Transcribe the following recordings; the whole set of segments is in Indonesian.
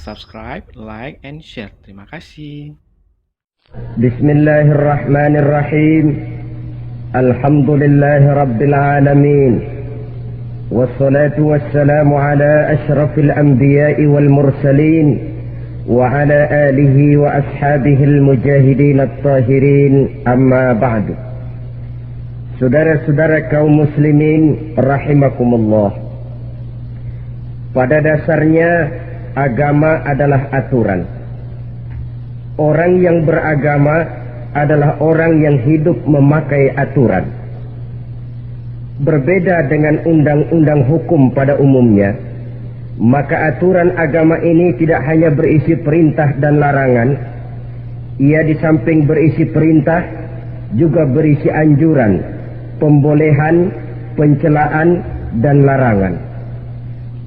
subscribe, like, and share. Terima kasih. Bismillahirrahmanirrahim. Alhamdulillahi rabbil alamin. Wassalatu wassalamu ala ashrafil anbiya'i wal mursalin wa ala alihi wa ashabihil mujahidin at-tahirin, amma ba'du. Saudara-saudara kaum muslimin rahimakumullah. Pada dasarnya agama adalah aturan. Orang yang beragama adalah orang yang hidup memakai aturan. Berbeda dengan undang-undang hukum pada umumnya, maka aturan agama ini tidak hanya berisi perintah dan larangan. Ia di samping berisi perintah juga berisi anjuran, pembolehan, pencelaan, dan larangan.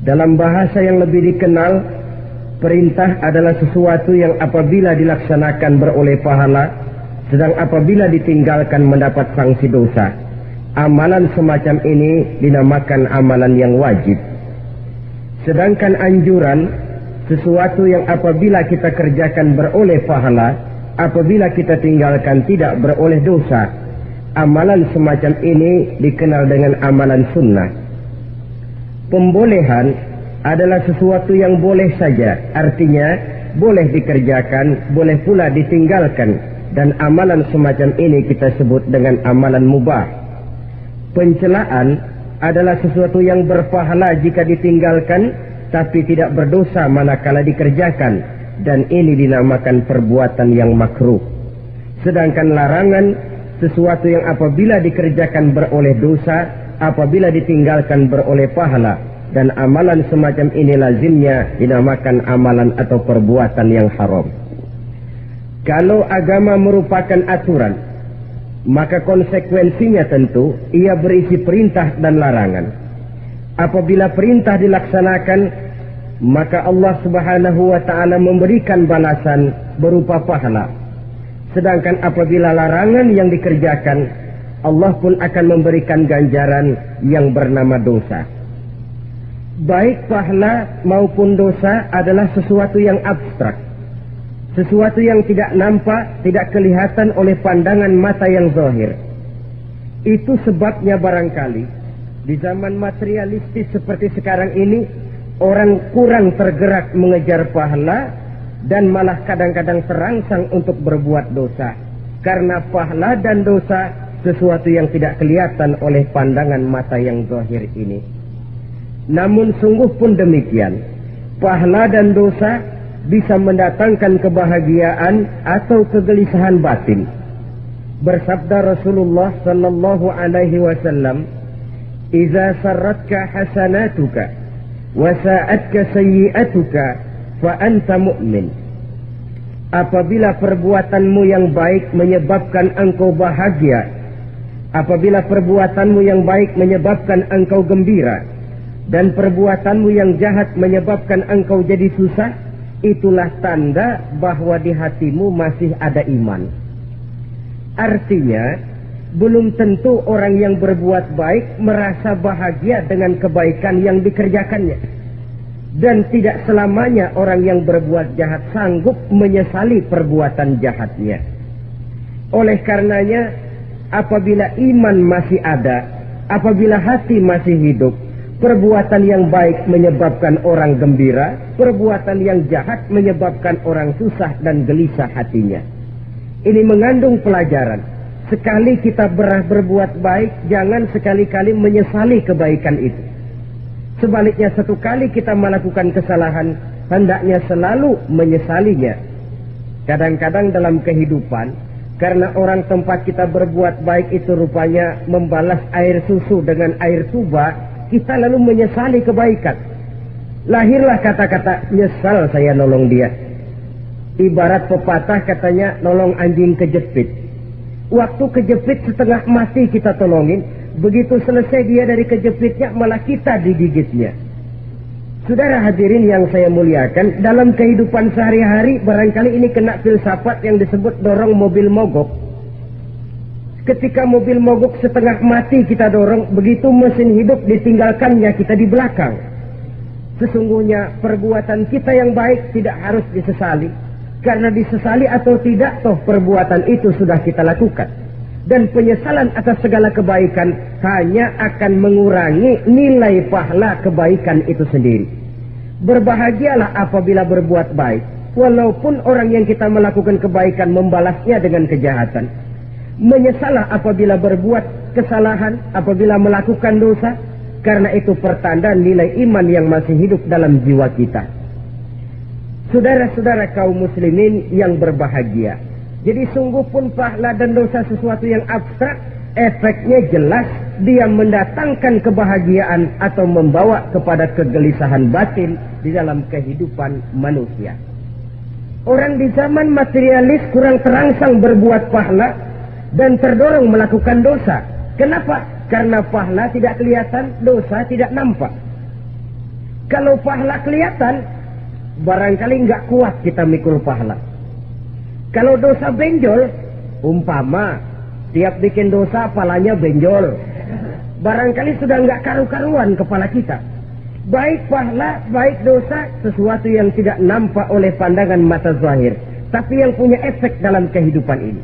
Dalam bahasa yang lebih dikenal, perintah adalah sesuatu yang apabila dilaksanakan beroleh pahala, sedang apabila ditinggalkan mendapat sanksi dosa. Amalan semacam ini dinamakan amalan yang wajib. Sedangkan anjuran, sesuatu yang apabila kita kerjakan beroleh pahala, apabila kita tinggalkan tidak beroleh dosa. Amalan semacam ini dikenal dengan amalan sunnah. Pembolehan adalah sesuatu yang boleh saja, artinya boleh dikerjakan, boleh pula ditinggalkan, dan amalan semacam ini kita sebut dengan amalan mubah. Pencelaan adalah sesuatu yang berpahala jika ditinggalkan, tapi tidak berdosa manakala dikerjakan, dan ini dinamakan perbuatan yang makruh. Sedangkan larangan, sesuatu yang apabila dikerjakan beroleh dosa, apabila ditinggalkan beroleh pahala, dan amalan semacam ini lazimnya dinamakan amalan atau perbuatan yang haram. Kalau agama merupakan aturan, maka konsekuensinya tentu ia berisi perintah dan larangan. Apabila perintah dilaksanakan, maka Allah Subhanahu wa ta'ala memberikan balasan berupa pahala. Sedangkan apabila larangan yang dikerjakan, Allah pun akan memberikan ganjaran yang bernama dosa. Baik pahala maupun dosa adalah sesuatu yang abstrak, sesuatu yang tidak nampak, tidak kelihatan oleh pandangan mata yang zahir. Itu sebabnya barangkali di zaman materialistis seperti sekarang ini, orang kurang tergerak mengejar pahala dan malah kadang-kadang terangsang untuk berbuat dosa. Karena pahala dan dosa sesuatu yang tidak kelihatan oleh pandangan mata yang zahir ini. Namun sungguh pun demikian, pahala dan dosa bisa mendatangkan kebahagiaan atau kegelisahan batin. Bersabda Rasulullah sallallahu alaihi wasallam, "Idza sarratka hasanatuka wa sa'atka sayyi'atuka fa anta mu'min." Apabila perbuatanmu yang baik menyebabkan engkau bahagia, apabila perbuatanmu yang baik menyebabkan engkau gembira, dan perbuatanmu yang jahat menyebabkan engkau jadi susah, itulah tanda bahwa di hatimu masih ada iman. Artinya, belum tentu orang yang berbuat baik merasa bahagia dengan kebaikan yang dikerjakannya. Dan tidak selamanya orang yang berbuat jahat sanggup menyesali perbuatan jahatnya. Oleh karenanya, apabila iman masih ada, apabila hati masih hidup, perbuatan yang baik menyebabkan orang gembira, perbuatan yang jahat menyebabkan orang susah dan gelisah hatinya. Ini mengandung pelajaran. Sekali kita berbuat baik, jangan sekali-kali menyesali kebaikan itu. Sebaliknya, satu kali kita melakukan kesalahan, hendaknya selalu menyesalinya. Kadang-kadang dalam kehidupan, karena orang tempat kita berbuat baik itu rupanya membalas air susu dengan air tuba, kita lalu menyesali kebaikan. Lahirlah kata-kata, nyesal saya nolong dia. Ibarat pepatah katanya, nolong anjing kejepit. Waktu kejepit setengah mati kita tolongin, begitu selesai dia dari kejepitnya, malah kita digigitnya. Saudara hadirin yang saya muliakan, dalam kehidupan sehari-hari barangkali ini kena filsafat yang disebut dorong mobil mogok. Ketika mobil mogok setengah mati kita dorong, begitu mesin hidup ditinggalkannya kita di belakang. Sesungguhnya perbuatan kita yang baik tidak harus disesali. Karena disesali atau tidak, toh perbuatan itu sudah kita lakukan. Dan penyesalan atas segala kebaikan hanya akan mengurangi nilai pahala kebaikan itu sendiri. Berbahagialah apabila berbuat baik, walaupun orang yang kita melakukan kebaikan membalasnya dengan kejahatan. Menyesalah apabila berbuat kesalahan, apabila melakukan dosa, karena itu pertanda nilai iman yang masih hidup dalam jiwa kita. Saudara-saudara kaum muslimin yang berbahagia, jadi sungguh pun pahala dan dosa sesuatu yang abstrak, efeknya jelas dia mendatangkan kebahagiaan atau membawa kepada kegelisahan batin di dalam kehidupan manusia. Orang di zaman materialis kurang terangsang berbuat pahala dan terdorong melakukan dosa. Kenapa? Karena pahala tidak kelihatan, dosa tidak nampak. Kalau pahala kelihatan, barangkali nggak kuat kita mikul pahala. Kalau dosa benjol, umpama tiap bikin dosa palanya benjol, barangkali sudah nggak karu-karuan kepala kita. Baik pahala, baik dosa, sesuatu yang tidak nampak oleh pandangan mata zahir, tapi yang punya efek dalam kehidupan ini.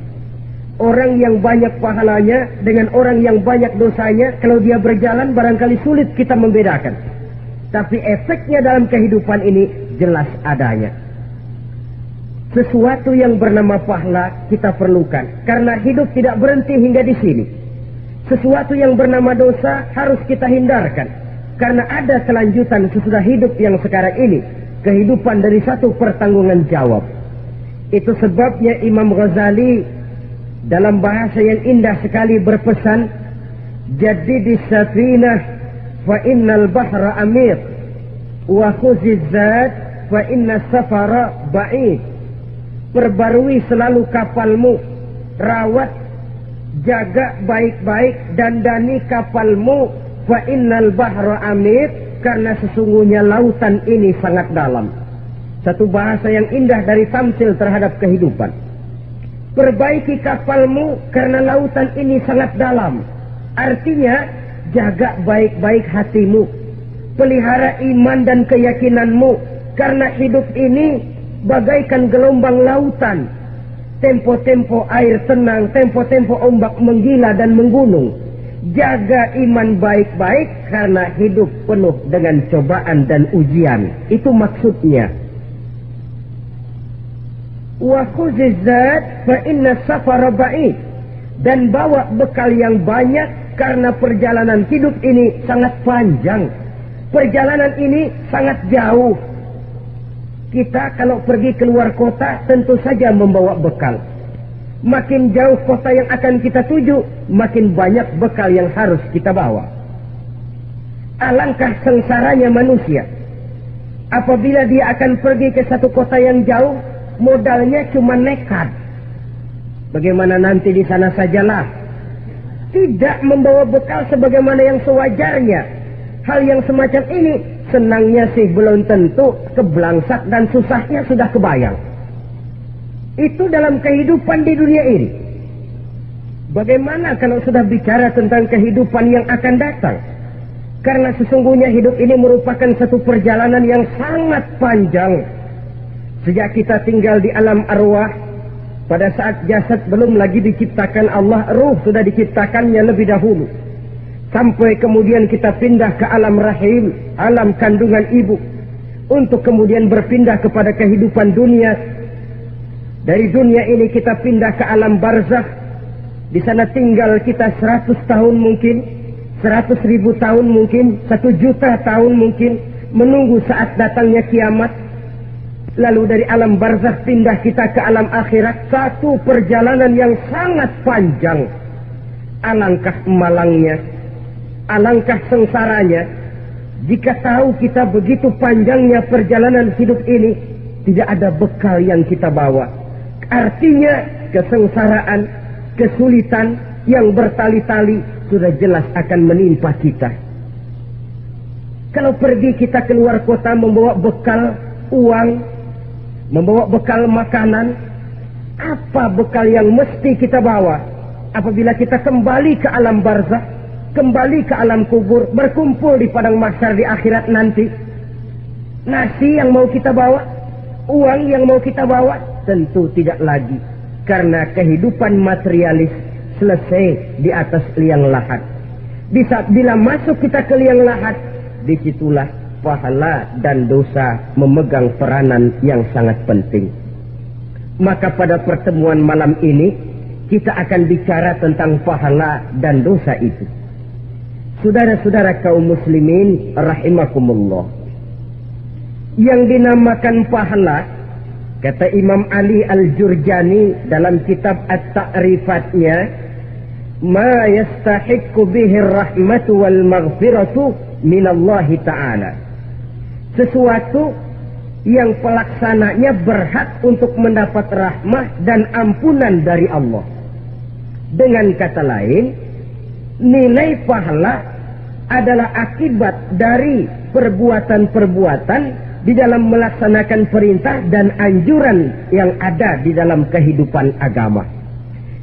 Orang yang banyak pahalanya dengan orang yang banyak dosanya, kalau dia berjalan barangkali sulit kita membedakan. Tapi efeknya dalam kehidupan ini jelas adanya. Sesuatu yang bernama pahala kita perlukan, karena hidup tidak berhenti hingga di sini. Sesuatu yang bernama dosa harus kita hindarkan, karena ada kelanjutan sesudah hidup yang sekarang ini, kehidupan dari satu pertanggungan jawab. Itu sebabnya Imam Ghazali dalam bahasa yang indah sekali berpesan, jadidis safinah fa innal bahra amir wa khuziz zad fa inna safara ba'id. Perbarui selalu kapalmu, rawat, jaga baik-baik, dandani kapalmu, fa innal bahra amir, karena sesungguhnya lautan ini sangat dalam. Satu bahasa yang indah dari tamsil terhadap kehidupan. Perbaiki kapalmu karena lautan ini sangat dalam. Artinya, jaga baik-baik hatimu. Pelihara iman dan keyakinanmu. Karena hidup ini bagaikan gelombang lautan. Tempo-tempo air tenang, tempo-tempo ombak menggila dan menggunung. Jaga iman baik-baik karena hidup penuh dengan cobaan dan ujian. Itu maksudnya. Wa khuzizat fa inna safara ba'id, dan bawa bekal yang banyak karena perjalanan hidup ini sangat panjang. Perjalanan ini sangat jauh. Kita kalau pergi keluar kota tentu saja membawa bekal. Makin jauh kota yang akan kita tuju, makin banyak bekal yang harus kita bawa. Alangkah sengsaranya manusia apabila dia akan pergi ke satu kota yang jauh, modalnya cuma nekat. Bagaimana nanti di sana sajalah. Tidak membawa bekal sebagaimana yang sewajarnya. Hal yang semacam ini senangnya sih belum tentu, keblangsak dan susahnya sudah kebayang. Itu dalam kehidupan di dunia ini. Bagaimana kalau sudah bicara tentang kehidupan yang akan datang? Karena sesungguhnya hidup ini merupakan satu perjalanan yang sangat panjang. Sejak kita tinggal di alam arwah, pada saat jasad belum lagi diciptakan Allah, ruh sudah diciptakannya lebih dahulu. Sampai kemudian kita pindah ke alam rahim, alam kandungan ibu, untuk kemudian berpindah kepada kehidupan dunia. Dari dunia ini kita pindah ke alam barzakh. Di sana tinggal kita 100 tahun mungkin, 100.000 tahun mungkin, 1 juta tahun mungkin, menunggu saat datangnya kiamat. Lalu dari alam barzakh pindah kita ke alam akhirat. Satu perjalanan yang sangat panjang. Alangkah malangnya, alangkah sengsaranya jika tahu kita begitu panjangnya perjalanan hidup ini, tidak ada bekal yang kita bawa. Artinya kesengsaraan, kesulitan yang bertali-tali sudah jelas akan menimpa kita. Kalau pergi kita keluar kota membawa bekal uang, membawa bekal makanan, apa bekal yang mesti kita bawa apabila kita kembali ke alam barzakh, kembali ke alam kubur, berkumpul di padang mahsyar di akhirat nanti? Nasi yang mau kita bawa, uang yang mau kita bawa, tentu tidak lagi. Karena kehidupan materialis selesai di atas liang lahat. Di saat bila masuk kita ke liang lahat, disitulah pahala dan dosa memegang peranan yang sangat penting. Maka pada pertemuan malam ini kita akan bicara tentang pahala dan dosa itu. Saudara-saudara kaum muslimin rahimakumullah, yang dinamakan pahala, kata Imam Ali Al-Jurjani dalam kitab At-Ta'rifatnya, ma yastahiqqu bihi ar-rahmatu wal maghfiratu minallahi ta'ala, sesuatu yang pelaksananya berhak untuk mendapat rahmah dan ampunan dari Allah. Dengan kata lain, nilai pahala adalah akibat dari perbuatan-perbuatan di dalam melaksanakan perintah dan anjuran yang ada di dalam kehidupan agama.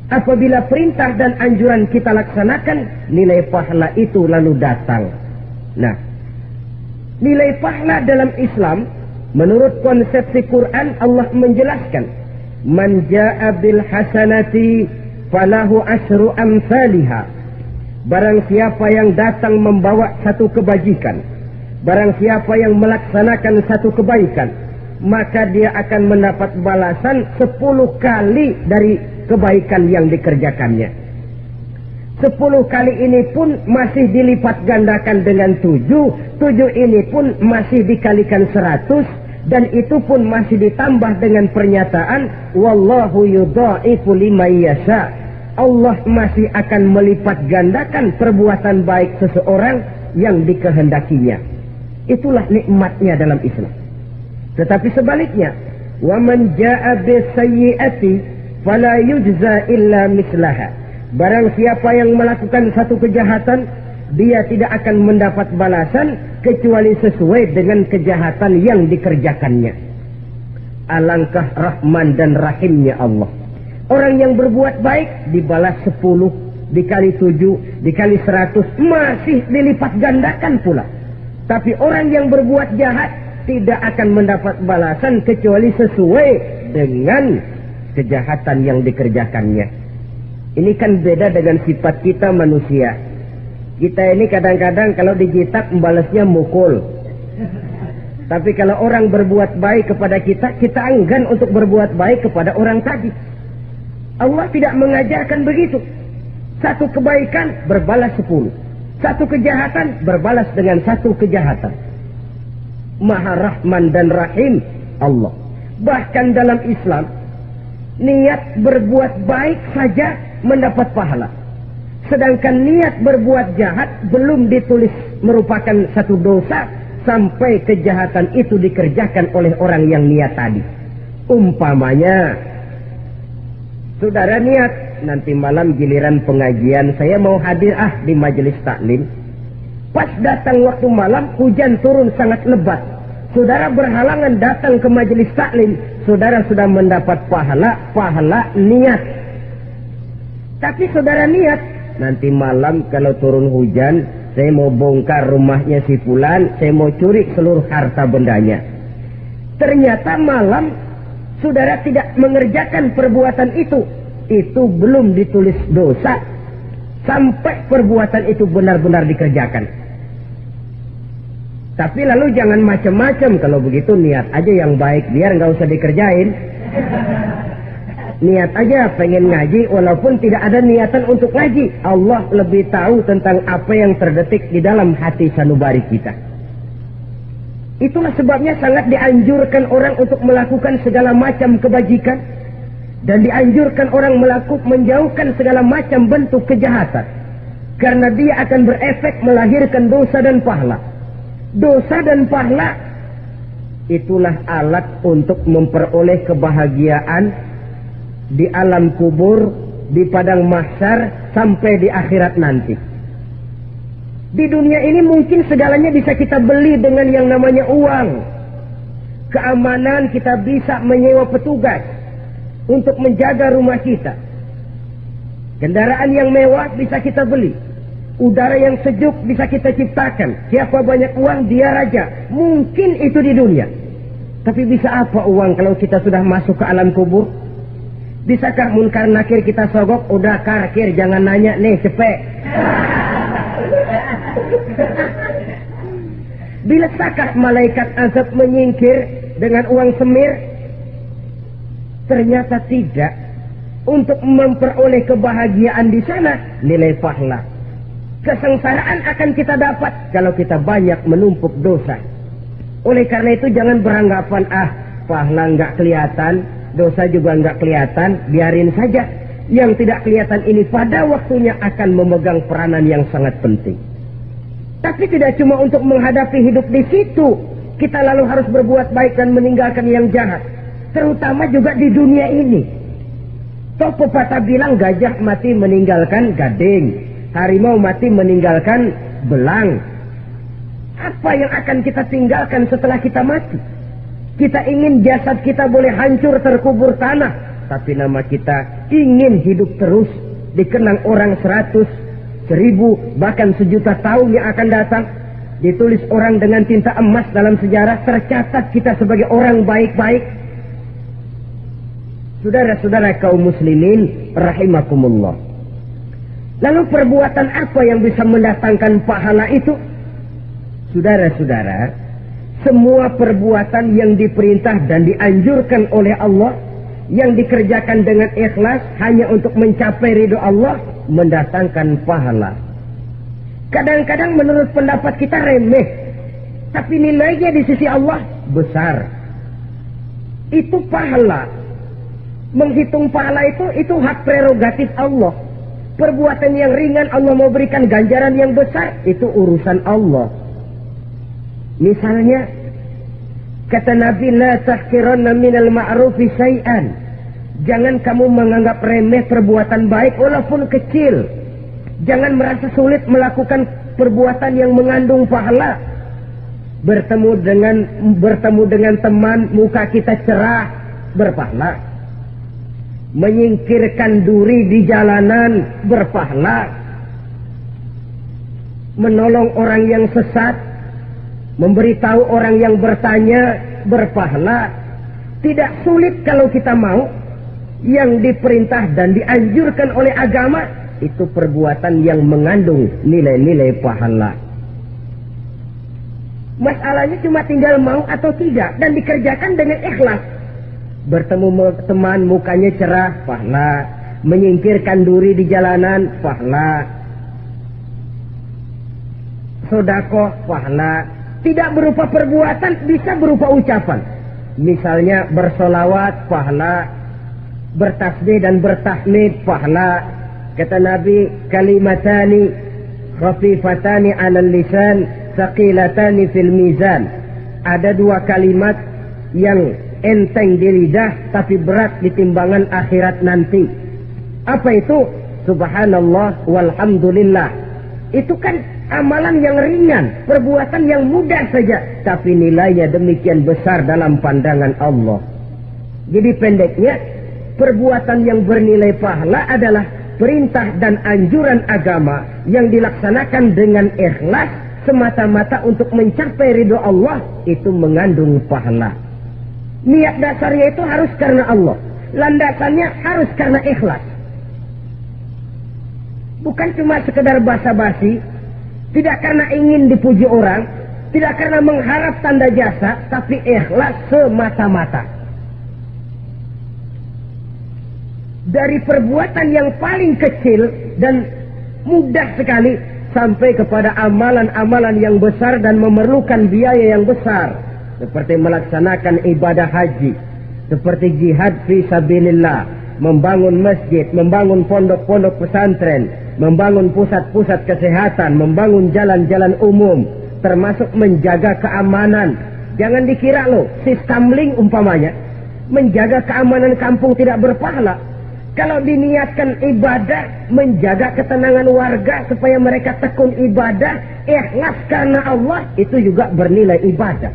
Apabila perintah dan anjuran kita laksanakan, nilai pahala itu lalu datang. Nah, nilai pahala dalam Islam menurut konsepsi Quran, Allah menjelaskan, man jaa bil hasanati falahu asyru amsalihha. Barang siapa yang datang membawa satu kebajikan, barang siapa yang melaksanakan satu kebaikan, maka dia akan mendapat balasan 10 kali dari kebaikan yang dikerjakannya. 10 kali ini pun masih dilipat gandakan dengan 7 ini pun masih dikalikan 100, dan itu pun masih ditambah dengan pernyataan wallahu yudha'ifu liman yasha. Allah masih akan melipat gandakan perbuatan baik seseorang yang dikehendakinya. Itulah nikmatnya dalam Islam. Tetapi sebaliknya, wa man jaa'a bisayyi'ati fala yujza illa mislaha. Barang siapa yang melakukan satu kejahatan, dia tidak akan mendapat balasan kecuali sesuai dengan kejahatan yang dikerjakannya. Alangkah rahman dan rahimnya Allah. Orang yang berbuat baik dibalas 10, dikali 7, dikali 100, masih dilipat gandakan pula. Tapi orang yang berbuat jahat tidak akan mendapat balasan kecuali sesuai dengan kejahatan yang dikerjakannya. Ini kan beda dengan sifat kita manusia. Kita ini kadang-kadang kalau dijitak membalasnya mukul. Tapi kalau orang berbuat baik kepada kita, kita enggan untuk berbuat baik kepada orang tadi. Allah tidak mengajarkan begitu. Satu kebaikan berbalas 10. Satu kejahatan berbalas dengan satu kejahatan. Maha Rahman dan Rahim Allah. Bahkan dalam Islam, niat berbuat baik saja mendapat pahala. Sedangkan niat berbuat jahat belum ditulis merupakan satu dosa sampai kejahatan itu dikerjakan oleh orang yang niat tadi. Umpamanya, saudara niat, nanti malam giliran pengajian saya mau hadir di majelis taklim. Pas datang waktu malam, hujan turun sangat lebat. Saudara berhalangan datang ke majelis taklim, saudara sudah mendapat pahala niat. Tapi saudara niat, nanti malam kalau turun hujan, saya mau bongkar rumahnya si fulan, saya mau curi seluruh harta bendanya. Ternyata malam saudara tidak mengerjakan perbuatan itu belum ditulis dosa sampai perbuatan itu benar-benar dikerjakan. Tapi lalu jangan macam-macam. Kalau begitu niat aja yang baik, biar nggak usah dikerjain. Niat aja pengen ngaji walaupun tidak ada niatan untuk ngaji. Allah lebih tahu tentang apa yang terdetik di dalam hati sanubari kita. Itulah sebabnya sangat dianjurkan orang untuk melakukan segala macam kebajikan, dan dianjurkan orang menjauhkan segala macam bentuk kejahatan, karena dia akan berefek melahirkan dosa dan pahala. Dosa dan pahala itulah alat untuk memperoleh kebahagiaan di alam kubur, di padang mahsyar, sampai di akhirat nanti. Di dunia ini mungkin segalanya bisa kita beli dengan yang namanya uang. Keamanan kita bisa menyewa petugas untuk menjaga rumah kita. Kendaraan yang mewah bisa kita beli. Udara yang sejuk bisa kita ciptakan. Siapa banyak uang, dia raja. Mungkin itu di dunia. Tapi bisa apa uang kalau kita sudah masuk ke alam kubur? Bisakah munkar nakir kita sogok? Udah karkir, jangan nanya nih, cepet. Bisakah malaikat azab menyingkir dengan uang semir? Ternyata tidak. Untuk memperoleh kebahagiaan di sana, nilai pahala. Kesengsaraan akan kita dapat kalau kita banyak menumpuk dosa. Oleh karena itu jangan beranggapan, pahala nggak kelihatan, dosa juga nggak kelihatan, biarin saja. Yang tidak kelihatan ini pada waktunya akan memegang peranan yang sangat penting. Tapi tidak cuma untuk menghadapi hidup di situ, kita lalu harus berbuat baik dan meninggalkan yang jahat. Terutama juga di dunia ini. Toh pepatah bilang gajah mati meninggalkan gading, harimau mati meninggalkan belang. Apa yang akan kita tinggalkan setelah kita mati? Kita ingin jasad kita boleh hancur terkubur tanah, tapi nama kita ingin hidup terus, dikenang orang 100, 1000, bahkan 1.000.000 tahun yang akan datang. Ditulis orang dengan tinta emas dalam sejarah, tercatat kita sebagai orang baik-baik. Saudara-saudara kaum muslimin rahimakumullah. Lalu perbuatan apa yang bisa mendatangkan pahala itu? Saudara-saudara, semua perbuatan yang diperintah dan dianjurkan oleh Allah, yang dikerjakan dengan ikhlas hanya untuk mencapai ridho Allah, mendatangkan pahala. Kadang-kadang menurut pendapat kita remeh, tapi nilainya di sisi Allah besar. Itu pahala. Menghitung pahala itu hak prerogatif Allah. Perbuatan yang ringan Allah mau berikan ganjaran yang besar, itu urusan Allah. Misalnya, kata Nabi, la tahqiranna minal ma'rufi syai'an. Jangan kamu menganggap remeh perbuatan baik walaupun kecil. Jangan merasa sulit melakukan perbuatan yang mengandung pahala. Bertemu dengan teman, muka kita cerah, berpahala. Menyingkirkan duri di jalanan, berpahala. Menolong orang yang sesat, memberitahu orang yang bertanya, berpahala. Tidak sulit kalau kita mau. Yang diperintah dan dianjurkan oleh agama, itu perbuatan yang mengandung nilai-nilai pahala. Masalahnya cuma tinggal mau atau tidak, dan dikerjakan dengan ikhlas. Bertemu teman, mukanya cerah, pahala. Menyingkirkan duri di jalanan, pahala. Sedekah, pahala. Tidak berupa perbuatan, bisa berupa ucapan. Misalnya bersolawat, pahala. Bertasbih dan bertahmid, pahala. Kata Nabi, kalimatani khafifatani 'alal lisan, tsaqilatani fil mizan. Ada dua kalimat yang enteng di lidah tapi berat di timbangan akhirat nanti. Apa itu? Subhanallah walhamdulillah. Itu kan amalan yang ringan, perbuatan yang mudah saja, tapi nilainya demikian besar dalam pandangan Allah. Jadi pendeknya, perbuatan yang bernilai pahala adalah perintah dan anjuran agama yang dilaksanakan dengan ikhlas semata-mata untuk mencapai ridho Allah, itu mengandung pahala. Niat dasarnya itu harus karena Allah. Landasannya harus karena ikhlas. Bukan cuma sekedar basa-basi. Tidak karena ingin dipuji orang. Tidak karena mengharap tanda jasa. Tapi ikhlas semata-mata. Dari perbuatan yang paling kecil dan mudah sekali, sampai kepada amalan-amalan yang besar dan memerlukan biaya yang besar. Seperti melaksanakan ibadah haji, seperti jihad fi sabilillah, membangun masjid, membangun pondok-pondok pesantren, membangun pusat-pusat kesehatan, membangun jalan-jalan umum, termasuk menjaga keamanan. Jangan dikira loh, sistem link umpamanya, menjaga keamanan kampung tidak berpahala. Kalau diniatkan ibadah, menjaga ketenangan warga supaya mereka tekun ibadah, ikhlas karena Allah, itu juga bernilai ibadah.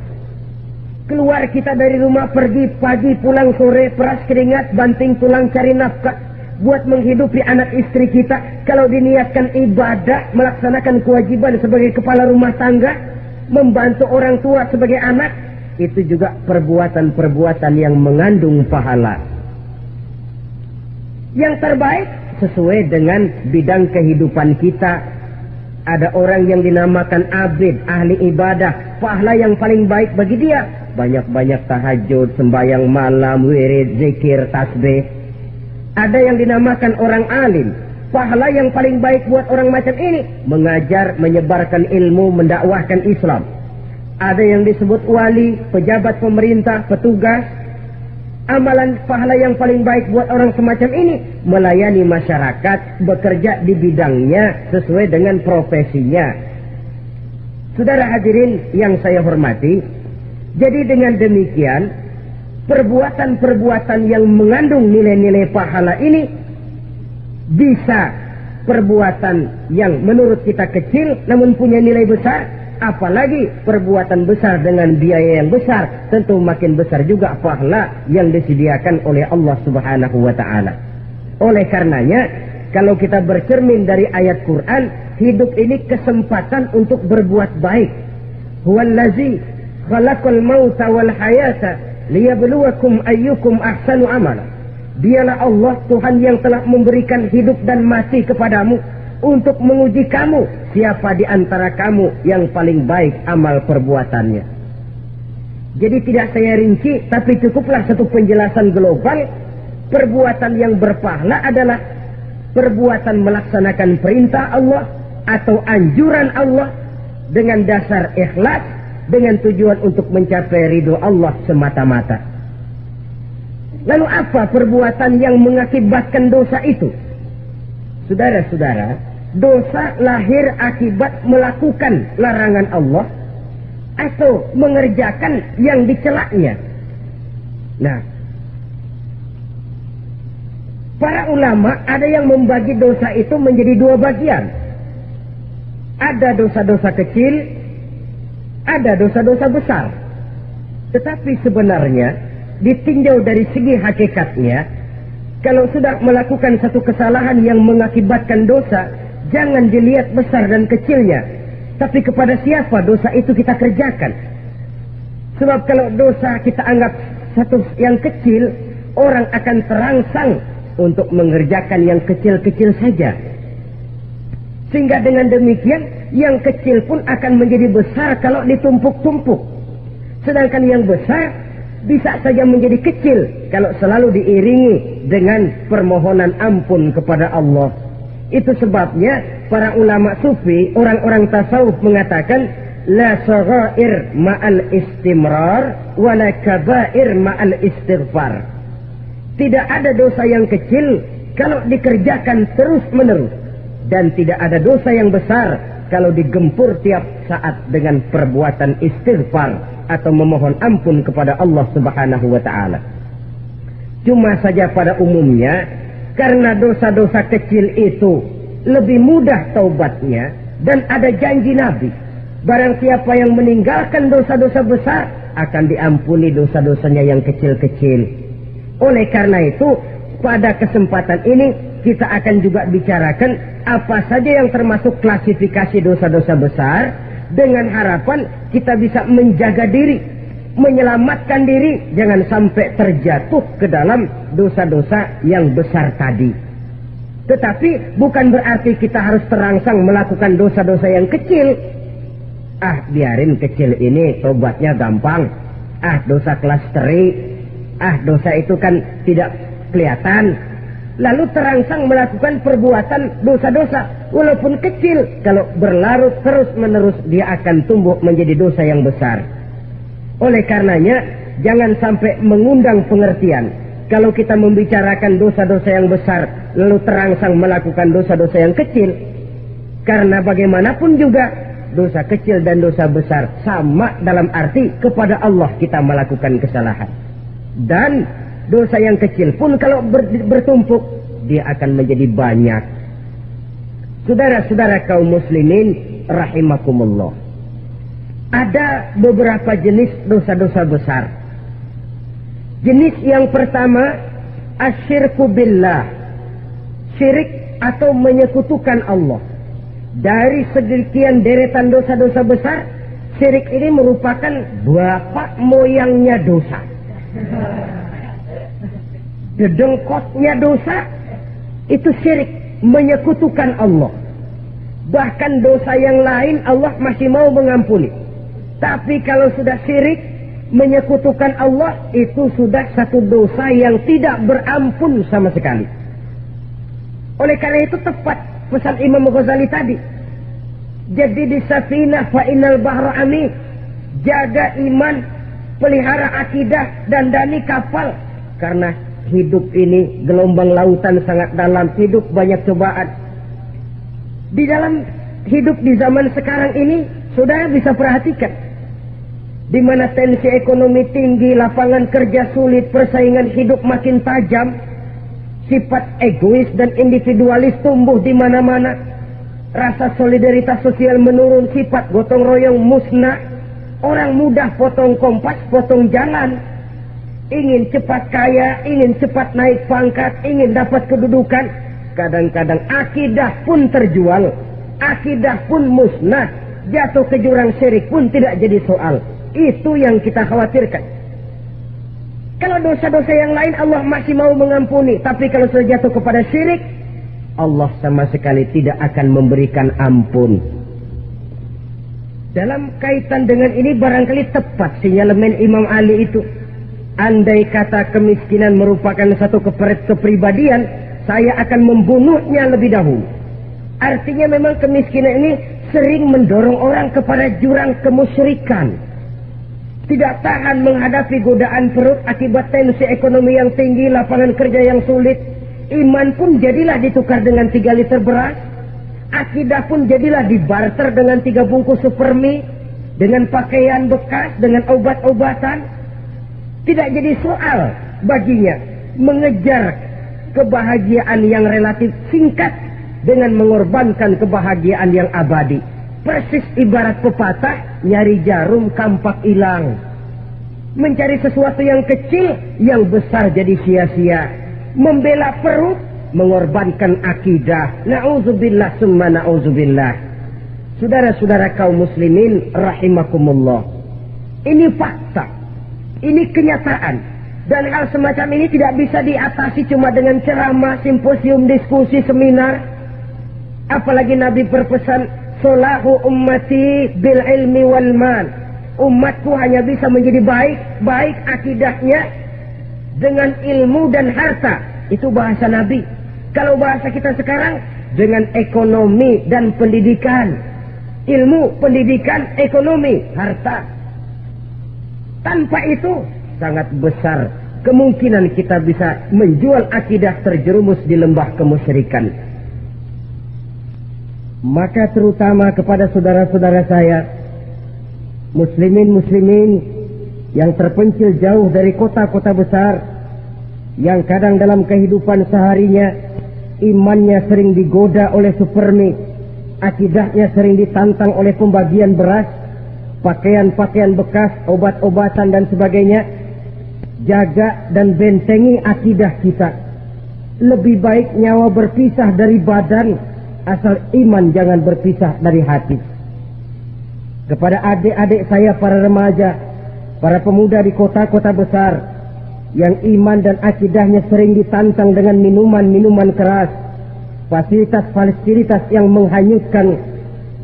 Keluar kita dari rumah, pergi pagi, pulang sore, peras keringat, banting tulang cari nafkah. buat menghidupi anak istri kita, kalau diniatkan ibadah, melaksanakan kewajiban sebagai kepala rumah tangga, membantu orang tua sebagai anak, itu juga perbuatan-perbuatan yang mengandung pahala. Yang terbaik sesuai dengan bidang kehidupan kita. Ada orang yang dinamakan abid, ahli ibadah, pahala yang paling baik bagi dia banyak-banyak tahajud, sembahyang malam, wirid, zikir, tasbih. Ada yang dinamakan orang alim, pahala yang paling baik buat orang macam ini mengajar, menyebarkan ilmu, mendakwahkan Islam. Ada yang disebut wali, pejabat pemerintah, petugas. Amalan pahala yang paling baik buat orang semacam ini melayani masyarakat, bekerja di bidangnya sesuai dengan profesinya. Saudara hadirin yang saya hormati, jadi dengan demikian perbuatan-perbuatan yang mengandung nilai-nilai pahala ini bisa perbuatan yang menurut kita kecil namun punya nilai besar, apalagi perbuatan besar dengan biaya yang besar, tentu makin besar juga pahala yang disediakan oleh Allah Subhanahu wa taala. Oleh karenanya, kalau kita bercermin dari ayat Quran, hidup ini kesempatan untuk berbuat baik. Huwallazi khalaqal mauta wal hayata liyabluwakum ayyukum ahsanu amala. Dialah Allah, Tuhan yang telah memberikan hidup dan mati kepadamu untuk menguji kamu, siapa di antara kamu yang paling baik amal perbuatannya. Jadi tidak saya rinci, tapi cukuplah satu penjelasan global. Perbuatan yang berpahala adalah perbuatan melaksanakan perintah Allah atau anjuran Allah dengan dasar ikhlas, dengan tujuan untuk mencapai ridho Allah semata-mata. Lalu apa perbuatan yang mengakibatkan dosa itu? Saudara-saudara, dosa lahir akibat melakukan larangan Allah atau mengerjakan yang dicelaknya. Nah, para ulama ada yang membagi dosa itu menjadi dua bagian. Ada dosa-dosa kecil, ada dosa-dosa besar. Tetapi sebenarnya ditinjau dari segi hakikatnya, kalau sudah melakukan satu kesalahan yang mengakibatkan dosa, jangan dilihat besar dan kecilnya, tapi kepada siapa dosa itu kita kerjakan. Sebab kalau dosa kita anggap satu yang kecil, orang akan terangsang untuk mengerjakan yang kecil-kecil saja. Sehingga dengan demikian, yang kecil pun akan menjadi besar kalau ditumpuk-tumpuk. Sedangkan yang besar bisa saja menjadi kecil kalau selalu diiringi dengan permohonan ampun kepada Allah. Itu sebabnya para ulama sufi, orang-orang tasawuf mengatakan, la saghair ma'al istimrar, wa la kabair ma'al istighfar. Tidak ada dosa yang kecil kalau dikerjakan terus-menerus. Dan tidak ada dosa yang besar kalau digempur tiap saat dengan perbuatan istighfar atau memohon ampun kepada Allah Subhanahu wa ta'ala. Cuma saja pada umumnya, karena dosa-dosa kecil itu lebih mudah taubatnya, dan ada janji Nabi, barang siapa yang meninggalkan dosa-dosa besar akan diampuni dosa-dosanya yang kecil-kecil. Oleh karena itu, pada kesempatan ini kita akan juga bicarakan apa saja yang termasuk klasifikasi dosa-dosa besar, dengan harapan kita bisa menjaga diri, menyelamatkan diri, jangan sampai terjatuh ke dalam dosa-dosa yang besar tadi. Tetapi bukan berarti kita harus terangsang melakukan dosa-dosa yang kecil. Ah, biarin kecil ini tobatnya gampang. Ah, dosa kelas teri. Ah, dosa itu kan tidak kelihatan. Lalu terangsang melakukan perbuatan dosa-dosa walaupun kecil, kalau berlarut terus-menerus dia akan tumbuh menjadi dosa yang besar. Oleh karenanya jangan sampai mengundang pengertian kalau kita membicarakan dosa-dosa yang besar lalu terangsang melakukan dosa-dosa yang kecil, karena bagaimanapun juga dosa kecil dan dosa besar sama dalam arti kepada Allah kita melakukan kesalahan. Dan dosa yang kecil pun kalau bertumpuk, dia akan menjadi banyak. Saudara-saudara kaum muslimin rahimakumullah, ada beberapa jenis dosa-dosa besar. Jenis yang pertama, asyirku billah, syirik atau menyekutukan Allah. Dari sekian deretan dosa-dosa besar, syirik ini merupakan bapak moyangnya dosa. Dedengkotnya dosa itu syirik, menyekutukan Allah. Bahkan dosa yang lain Allah masih mau mengampuni. Tapi kalau sudah syirik, menyekutukan Allah, itu sudah satu dosa yang tidak berampun sama sekali. Oleh karena itu tepat pesan Imam Ghazali tadi. Jadi di safinah fa innal bahra amin. Jaga iman, pelihara akidah, dandani kapal. Karena hidup ini gelombang lautan sangat dalam, hidup banyak cobaan. Di dalam hidup di zaman sekarang ini, saudara bisa perhatikan, di mana tensi ekonomi tinggi, lapangan kerja sulit, persaingan hidup makin tajam, sifat egois dan individualis tumbuh di mana-mana, rasa solidaritas sosial menurun, sifat gotong royong musnah, orang mudah potong kompas, potong jalan, ingin cepat kaya, ingin cepat naik pangkat, ingin dapat kedudukan. Kadang-kadang akidah pun terjual, akidah pun musnah, jatuh ke jurang syirik pun tidak jadi soal. Itu yang kita khawatirkan. Kalau dosa-dosa yang lain Allah masih mau mengampuni, tapi kalau sudah jatuh kepada syirik, Allah sama sekali tidak akan memberikan ampun. Dalam kaitan dengan ini barangkali tepat sinyalemen Imam Ali itu. Andai kata kemiskinan merupakan satu kepribadian, saya akan membunuhnya lebih dahulu. Artinya memang kemiskinan ini sering mendorong orang kepada jurang kemusyrikan. Tidak tahan menghadapi godaan perut akibat tensi ekonomi yang tinggi, lapangan kerja yang sulit. Iman pun jadilah ditukar dengan 3 liter beras. Akidah pun jadilah dibarter dengan 3 bungkus supermi, dengan pakaian bekas, dengan obat-obatan. Tidak jadi soal baginya mengejar kebahagiaan yang relatif singkat dengan mengorbankan kebahagiaan yang abadi. Persis ibarat pepatah, nyari jarum kampak hilang. Mencari sesuatu yang kecil, yang besar jadi sia-sia. Membela perut, mengorbankan akidah. Na'udzubillah summa na'udzubillah. Saudara-saudara kaum muslimin rahimakumullah. Ini fakta. Ini kenyataan. Dan hal semacam ini tidak bisa diatasi cuma dengan ceramah, simposium, diskusi, seminar. Apalagi Nabi berpesan, solahu ummati bil ilmi wal mal. Umatku hanya bisa menjadi baik akidahnya dengan ilmu dan harta. Itu bahasa Nabi. Kalau bahasa kita sekarang, dengan ekonomi dan pendidikan. Ilmu, pendidikan, ekonomi, harta. Tanpa itu, sangat besar kemungkinan kita bisa menjual akidah terjerumus di lembah kemusyrikan. Maka terutama kepada saudara-saudara saya, muslimin yang terpencil jauh dari kota-kota besar, yang kadang dalam kehidupan seharinya imannya sering digoda oleh supermi, akidahnya sering ditantang oleh pembagian beras, pakaian-pakaian bekas, obat-obatan dan sebagainya. Jaga dan bentengi akidah kita. Lebih baik nyawa berpisah dari badan, asal iman jangan berpisah dari hati. Kepada adik-adik saya para remaja, para pemuda di kota-kota besar, yang iman dan akidahnya sering ditantang dengan minuman-minuman keras, fasilitas-fasilitas yang menghanyutkan,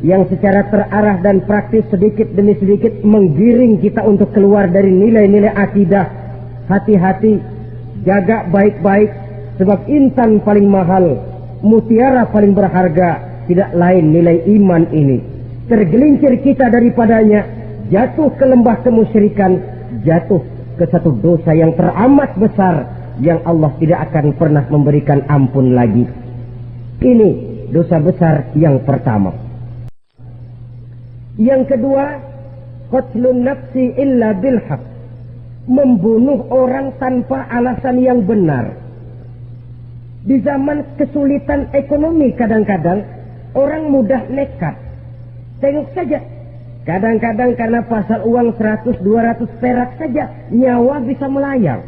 yang secara terarah dan praktis sedikit demi sedikit menggiring kita untuk keluar dari nilai-nilai akidah. Hati-hati, jaga baik-baik, sebab intan paling mahal, mutiara paling berharga, tidak lain nilai iman ini. Tergelincir kita daripadanya, jatuh ke lembah kemusyrikan, jatuh ke satu dosa yang teramat besar, yang Allah tidak akan pernah memberikan ampun lagi. Ini dosa besar yang pertama. Yang kedua, qatlun nafsi illa bilhaq. Membunuh orang tanpa alasan yang benar. Di zaman kesulitan ekonomi kadang-kadang orang mudah nekat. Tengok saja, kadang-kadang karena pasar uang 100-200 perak saja nyawa bisa melayang.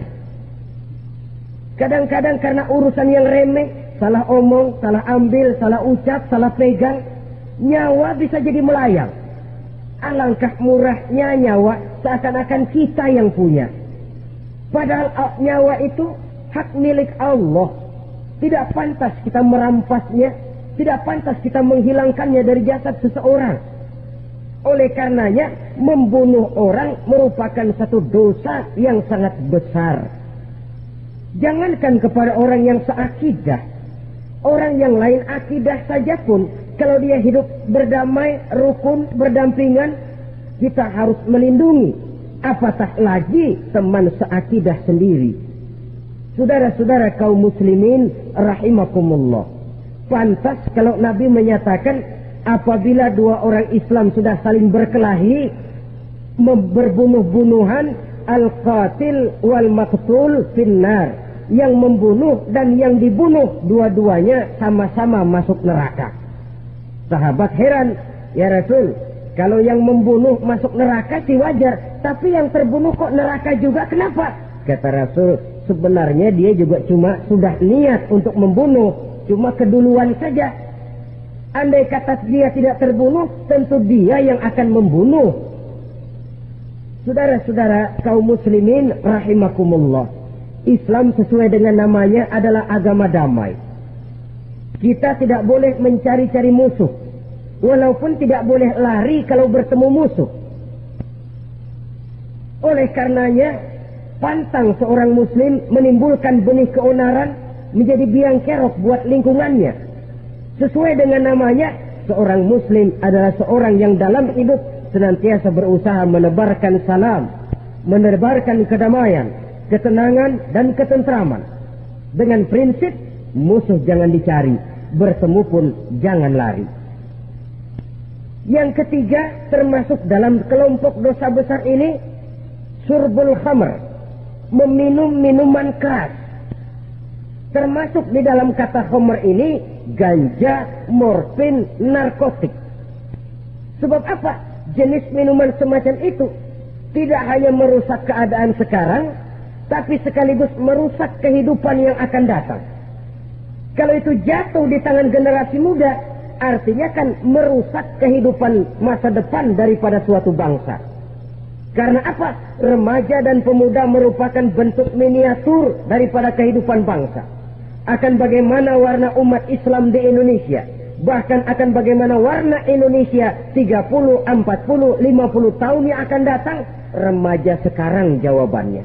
Kadang-kadang karena urusan yang remeh salah omong, salah ambil, salah ucap, salah pegang, nyawa bisa jadi melayang. Alangkah murahnya nyawa, seakan-akan kita yang punya. Padahal nyawa itu hak milik Allah. Tidak pantas kita merampasnya, tidak pantas kita menghilangkannya dari jasad seseorang. Oleh karenanya, membunuh orang merupakan satu dosa yang sangat besar. Jangankan kepada orang yang seakidah, orang yang lain akidah saja pun, kalau dia hidup berdamai, rukun, berdampingan, kita harus melindungi. Apatah lagi teman seakidah sendiri. Saudara-saudara kaum muslimin rahimakumullah. Pantas kalau Nabi menyatakan apabila dua orang Islam sudah saling berkelahi, berbunuh-bunuhan, al-qatil wal maqtul finnar. Yang membunuh dan yang dibunuh dua-duanya sama-sama masuk neraka. Sahabat heran, ya Rasul, kalau yang membunuh masuk neraka sih wajar, tapi yang terbunuh kok neraka juga, kenapa? Kata Rasul, sebenarnya dia juga cuma sudah niat untuk membunuh, cuma keduluan saja. Andai kata dia tidak terbunuh, tentu dia yang akan membunuh. Saudara-saudara kaum muslimin rahimakumullah, Islam sesuai dengan namanya adalah agama damai. Kita tidak boleh mencari-cari musuh, walaupun tidak boleh lari kalau bertemu musuh. Oleh karenanya, pantang seorang muslim menimbulkan benih keonaran menjadi biang kerok buat lingkungannya. Sesuai dengan namanya, seorang muslim adalah seorang yang dalam hidup senantiasa berusaha menebarkan salam, menebarkan kedamaian, ketenangan dan ketentraman. Dengan prinsip musuh jangan dicari, bertemu pun jangan lari. Yang ketiga, termasuk dalam kelompok dosa besar ini, syurbul khamr, meminum minuman keras. Termasuk di dalam kata khamr ini ganja, morfin, narkotik. Sebab apa? Jenis minuman semacam itu tidak hanya merusak keadaan sekarang, tapi sekaligus merusak kehidupan yang akan datang. Kalau itu jatuh di tangan generasi muda, artinya kan merusak kehidupan masa depan daripada suatu bangsa. Karena apa? Remaja dan pemuda merupakan bentuk miniatur daripada kehidupan bangsa. Akan bagaimana warna umat Islam di Indonesia, bahkan akan bagaimana warna Indonesia 30, 40, 50 tahun yang akan datang, remaja sekarang jawabannya.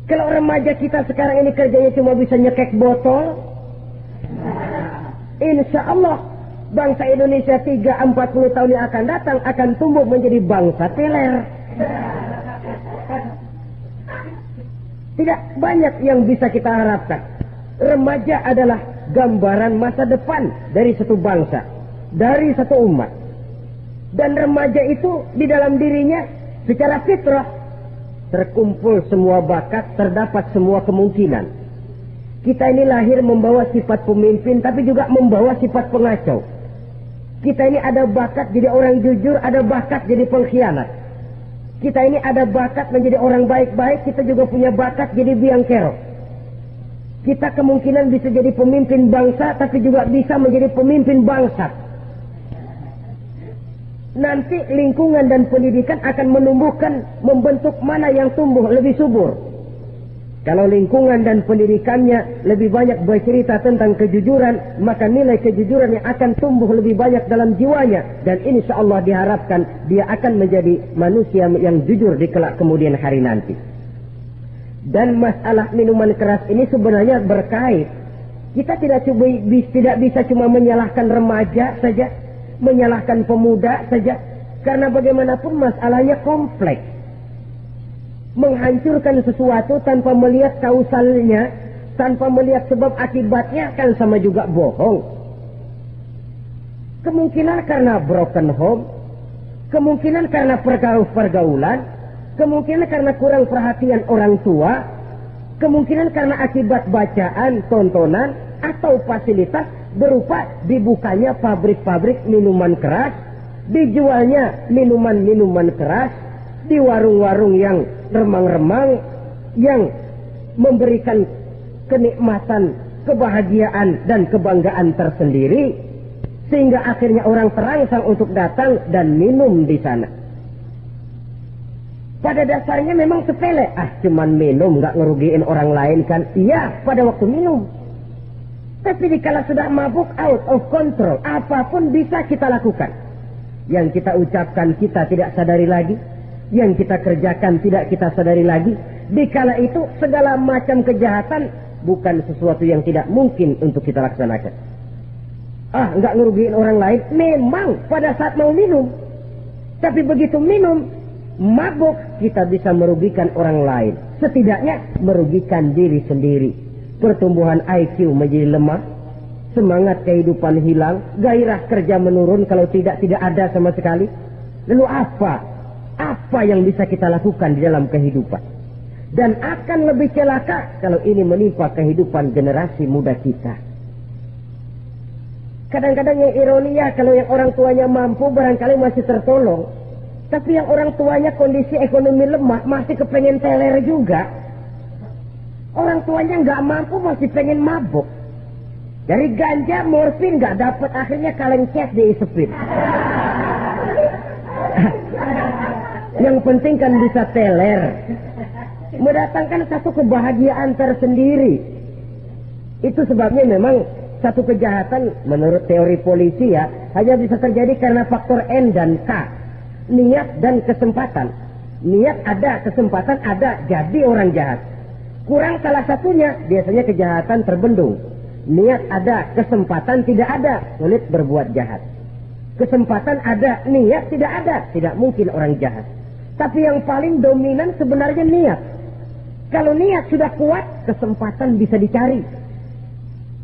Kalau remaja kita sekarang ini kerjanya cuma bisa nyekek botol, insya Allah bangsa Indonesia 30-40 tahun yang akan datang akan tumbuh menjadi bangsa teler. Tidak banyak yang bisa kita harapkan. Remaja adalah gambaran masa depan dari satu bangsa, dari satu umat. Dan remaja itu di dalam dirinya secara fitrah terkumpul semua bakat, terdapat semua kemungkinan. Kita ini lahir membawa sifat pemimpin, tapi juga membawa sifat pengacau. Kita ini ada bakat jadi orang jujur, ada bakat jadi pengkhianat. Kita ini ada bakat menjadi orang baik-baik, kita juga punya bakat jadi biang kerok. Kita kemungkinan bisa jadi pemimpin bangsa, tapi juga bisa menjadi pemimpin bangsa. Nanti lingkungan dan pendidikan akan menumbuhkan, membentuk mana yang tumbuh lebih subur. Kalau lingkungan dan pendidikannya lebih banyak bercerita tentang kejujuran, maka nilai kejujuran yang akan tumbuh lebih banyak dalam jiwanya. Dan insya Allah diharapkan dia akan menjadi manusia yang jujur di kelak kemudian hari nanti. Dan masalah minuman keras ini sebenarnya berkait. Kita tidak bisa cuma menyalahkan remaja saja, menyalahkan pemuda saja, karena bagaimanapun masalahnya kompleks. Menghancurkan sesuatu tanpa melihat kausalnya, tanpa melihat sebab akibatnya kan sama juga bohong. Kemungkinan karena broken home, kemungkinan karena pergaulan, kemungkinan karena kurang perhatian orang tua, kemungkinan karena akibat bacaan, tontonan, atau fasilitas berupa dibukanya pabrik-pabrik minuman keras, dijualnya minuman-minuman keras, di warung-warung yang remang-remang, yang memberikan kenikmatan kebahagiaan dan kebanggaan tersendiri, sehingga akhirnya orang terangsang untuk datang dan minum di sana. Pada dasarnya memang sepele, cuman minum, nggak ngerugiin orang lain kan? Iya, pada waktu minum. Tapi dikala sudah mabuk, out of control, apapun bisa kita lakukan. Yang kita ucapkan kita tidak sadari lagi, yang kita kerjakan tidak kita sadari lagi. Dikala itu segala macam kejahatan bukan sesuatu yang tidak mungkin untuk kita laksanakan. Nggak ngerugiin orang lain, memang pada saat mau minum. Tapi begitu minum, mabuk, kita bisa merugikan orang lain. Setidaknya merugikan diri sendiri. Pertumbuhan IQ menjadi lemah, semangat kehidupan hilang, gairah kerja menurun, kalau tidak ada sama sekali. Lalu apa yang bisa kita lakukan di dalam kehidupan? Dan akan lebih celaka kalau ini menimpa kehidupan generasi muda kita. Kadang-kadang yang ironi ya, kalau yang orang tuanya mampu barangkali masih tertolong. Tapi yang orang tuanya kondisi ekonomi lemah masih kepengen teler juga. Orang tuanya nggak mampu masih pengen mabuk. Dari ganja, morfin nggak dapat, akhirnya kaleng cas diisepin. Yang penting kan bisa teler, mendatangkan satu kebahagiaan tersendiri. Itu sebabnya memang satu kejahatan menurut teori polisi ya hanya bisa terjadi karena faktor N dan K, niat dan kesempatan. Niat ada, kesempatan ada, jadi orang jahat. Kurang salah satunya, biasanya kejahatan terbendung. Niat ada, kesempatan tidak ada, sulit berbuat jahat. Kesempatan ada, niat tidak ada, tidak mungkin orang jahat. Tapi yang paling dominan sebenarnya niat. Kalau niat sudah kuat, kesempatan bisa dicari.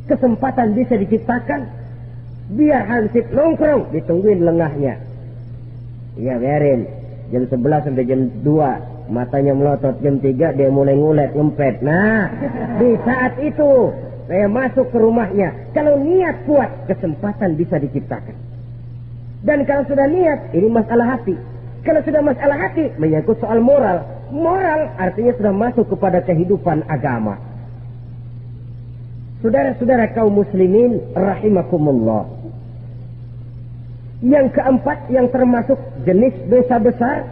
Kesempatan bisa diciptakan. Biar hansip nongkrong, ditungguin lengahnya. Iya, biarin. Jam 11 sampai jam 2. Matanya melotot, jam 3 dia mulai ngulet, ngempet. Nah, di saat itu saya masuk ke rumahnya. Kalau niat kuat, kesempatan bisa diciptakan. Dan kalau sudah niat, ini masalah hati. Kalau sudah masalah hati, menyangkut soal moral. Moral artinya sudah masuk kepada kehidupan agama. Saudara-saudara kaum muslimin rahimakumullah. Yang keempat yang termasuk jenis dosa besar,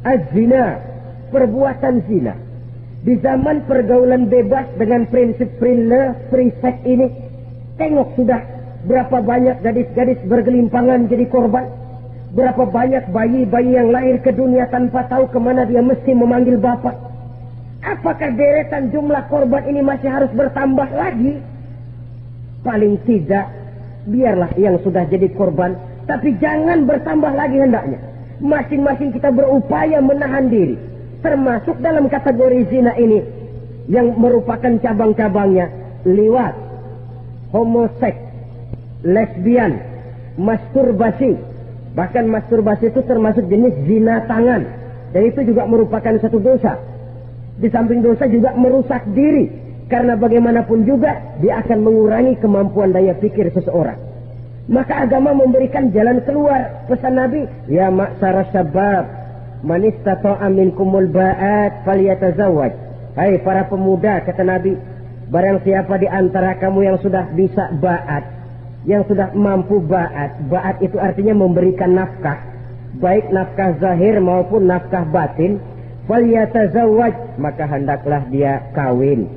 az-zina, perbuatan zina. Di zaman pergaulan bebas dengan prinsip free sex ini, tengok sudah berapa banyak gadis-gadis bergelimpangan jadi korban. Berapa banyak bayi-bayi yang lahir ke dunia tanpa tahu kemana dia mesti memanggil bapak. Apakah deretan jumlah korban ini masih harus bertambah lagi? Paling tidak, biarlah yang sudah jadi korban, tapi jangan bertambah lagi hendaknya. Masing-masing kita berupaya menahan diri. Termasuk dalam kategori zina ini yang merupakan cabang-cabangnya liwat, homoseks, lesbian, masturbasi. Bahkan masturbasi itu termasuk jenis zina tangan. Dan itu juga merupakan satu dosa. Di samping dosa juga merusak diri. Karena bagaimanapun juga dia akan mengurangi kemampuan daya pikir seseorang. Maka agama memberikan jalan keluar. Pesan Nabi, ya ma'syara syabab, man istata'a minkumul ba'at falyatazawwaj. Hai para pemuda, kata Nabi, barang siapa di antara kamu yang sudah bisa ba'at, yang sudah mampu ba'at. Ba'at itu artinya memberikan nafkah, baik nafkah zahir maupun nafkah batin. Falyatazawwaj, maka hendaklah dia kawin.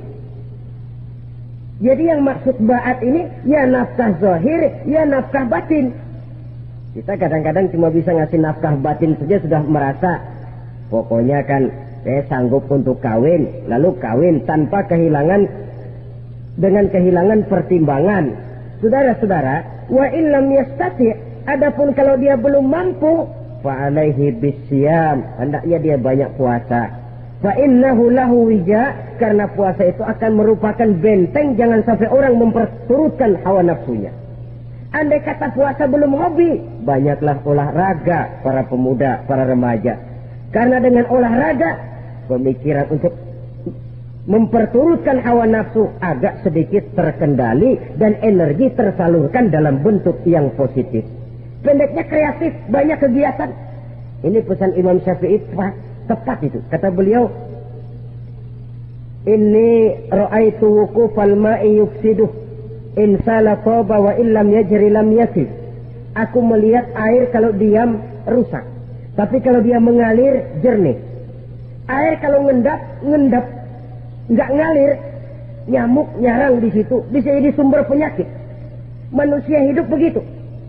Jadi yang maksud ba'at ini ya nafkah zahir, ya nafkah batin. Kita kadang-kadang cuma bisa ngasih nafkah batin saja sudah merasa pokoknya kan saya sanggup untuk kawin, lalu kawin tanpa kehilangan, dengan kehilangan pertimbangan. Saudara-saudara, wa illam yastati, adapun kalau dia belum mampu, fa alaihi bisyam, hendaknya dia banyak puasa. Fa innahu lahu wija, karena puasa itu akan merupakan benteng jangan sampai orang memperturutkan hawa nafsunya. Andai kata puasa belum hobi, banyaklah olahraga para pemuda, para remaja. Karena dengan olahraga, pemikiran untuk memperturutkan hawa nafsu agak sedikit terkendali dan energi tersalurkan dalam bentuk yang positif. Pendeknya kreatif, banyak kegiatan. Ini pesan Imam Syafi'i tepat itu. Kata beliau, Inni ra'aitu wuqufal ma'i yufsiduh in sala taba wa illam yajri lam yasif. Aku melihat air kalau diam rusak, tapi kalau dia mengalir jernih. Air kalau ngendap, nggak ngalir, nyamuk nyarang di situ, bisa jadi sumber penyakit. Manusia hidup begitu.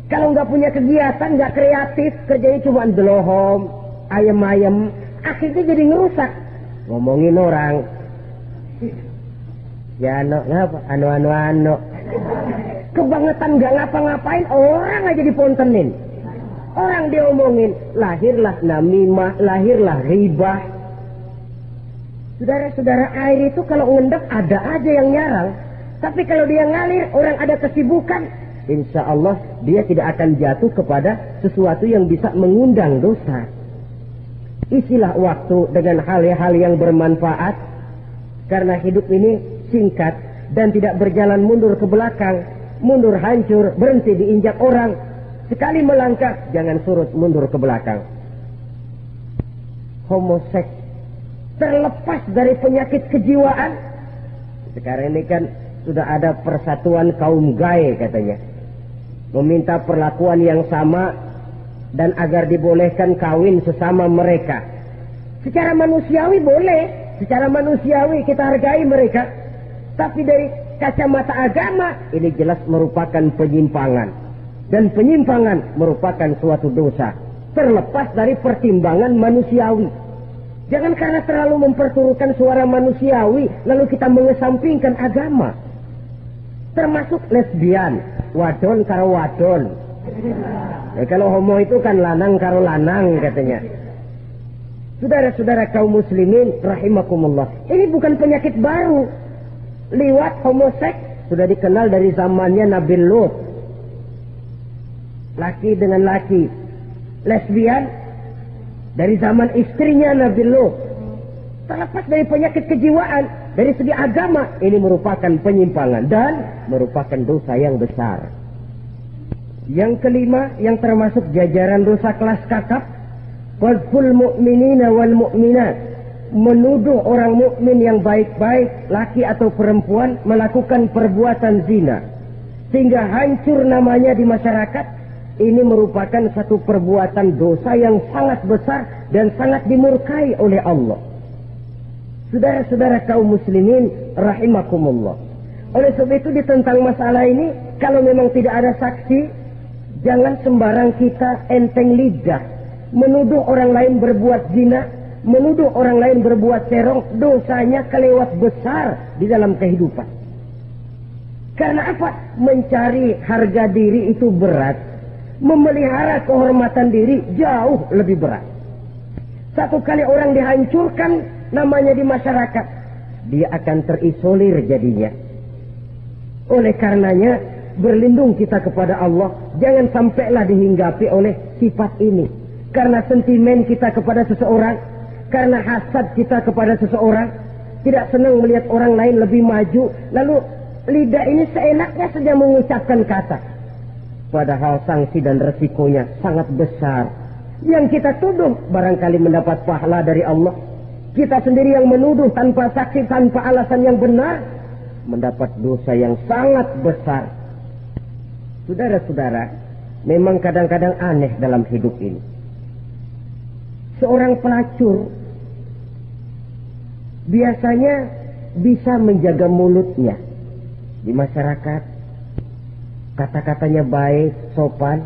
Kalau nggak punya kegiatan, nggak kreatif, kerjanya cuma delohom, ayam-ayam, akhirnya jadi ngerusak. Ngomongin orang, ya ngapa, anu. Kebangetan nggak ngapa-ngapain, orang aja dipontenin. Orang diomongin, lahirlah namimah, lahirlah ribah. Saudara-saudara, air itu kalau ngendap ada aja yang nyarang. Tapi kalau dia ngalir, orang ada kesibukan, insya Allah dia tidak akan jatuh kepada sesuatu yang bisa mengundang dosa. Isilah waktu dengan hal-hal yang bermanfaat, karena hidup ini singkat dan tidak berjalan mundur ke belakang. Mundur hancur, berhenti diinjak orang. Sekali melangkah, jangan surut mundur ke belakang. Homoseks terlepas dari penyakit kejiwaan. Sekarang ini kan sudah ada persatuan kaum gay katanya, meminta perlakuan yang sama dan agar dibolehkan kawin sesama mereka. Secara manusiawi boleh, secara manusiawi kita hargai mereka, tapi dari kacamata agama ini jelas merupakan penyimpangan, dan penyimpangan merupakan suatu dosa terlepas dari pertimbangan manusiawi. Jangan karena terlalu memperturukan suara manusiawi lalu kita mengesampingkan agama. Termasuk lesbian, wadon karo wadon. Kalau homo itu kan lanang karo lanang katanya. Saudara-saudara kaum muslimin rahimakumullah, ini bukan penyakit baru. Liwat, homoseks sudah dikenal dari zamannya Nabi Lut. Laki dengan laki. Lesbian dari zaman istrinya Nabi Lut. Terlepas dari penyakit kejiwaan, dari segi agama ini merupakan penyimpangan dan merupakan dosa yang besar. Yang kelima, yang termasuk jajaran dosa kelas kakap, qadzful mu'minina wal mu'minat, menuduh orang mukmin yang baik-baik, laki atau perempuan, melakukan perbuatan zina sehingga hancur namanya di masyarakat. Ini merupakan satu perbuatan dosa yang sangat besar dan sangat dimurkai oleh Allah. Saudara-saudara kaum muslimin rahimakumullah, oleh sebab itu tentang masalah ini, kalau memang tidak ada saksi, jangan sembarang kita enteng lidah menuduh orang lain berbuat zina, menuduh orang lain berbuat serong. Dosanya kelewat besar di dalam kehidupan. Karena apa? Mencari harga diri itu berat, memelihara kehormatan diri jauh lebih berat. Satu kali orang dihancurkan namanya di masyarakat, dia akan terisolir jadinya. Oleh karenanya berlindung kita kepada Allah, jangan sampailah dihinggapi oleh sifat ini. Karena sentimen kita kepada seseorang, karena hasad kita kepada seseorang, tidak senang melihat orang lain lebih maju, lalu lidah ini seenaknya saja mengucapkan kata. Padahal sanksi dan resikonya sangat besar. Yang kita tuduh barangkali mendapat pahala dari Allah. Kita sendiri yang menuduh tanpa saksi, tanpa alasan yang benar, mendapat dosa yang sangat besar. Saudara-saudara, memang kadang-kadang aneh dalam hidup ini. Seorang pelacur biasanya bisa menjaga mulutnya di masyarakat. Kata-katanya baik, sopan.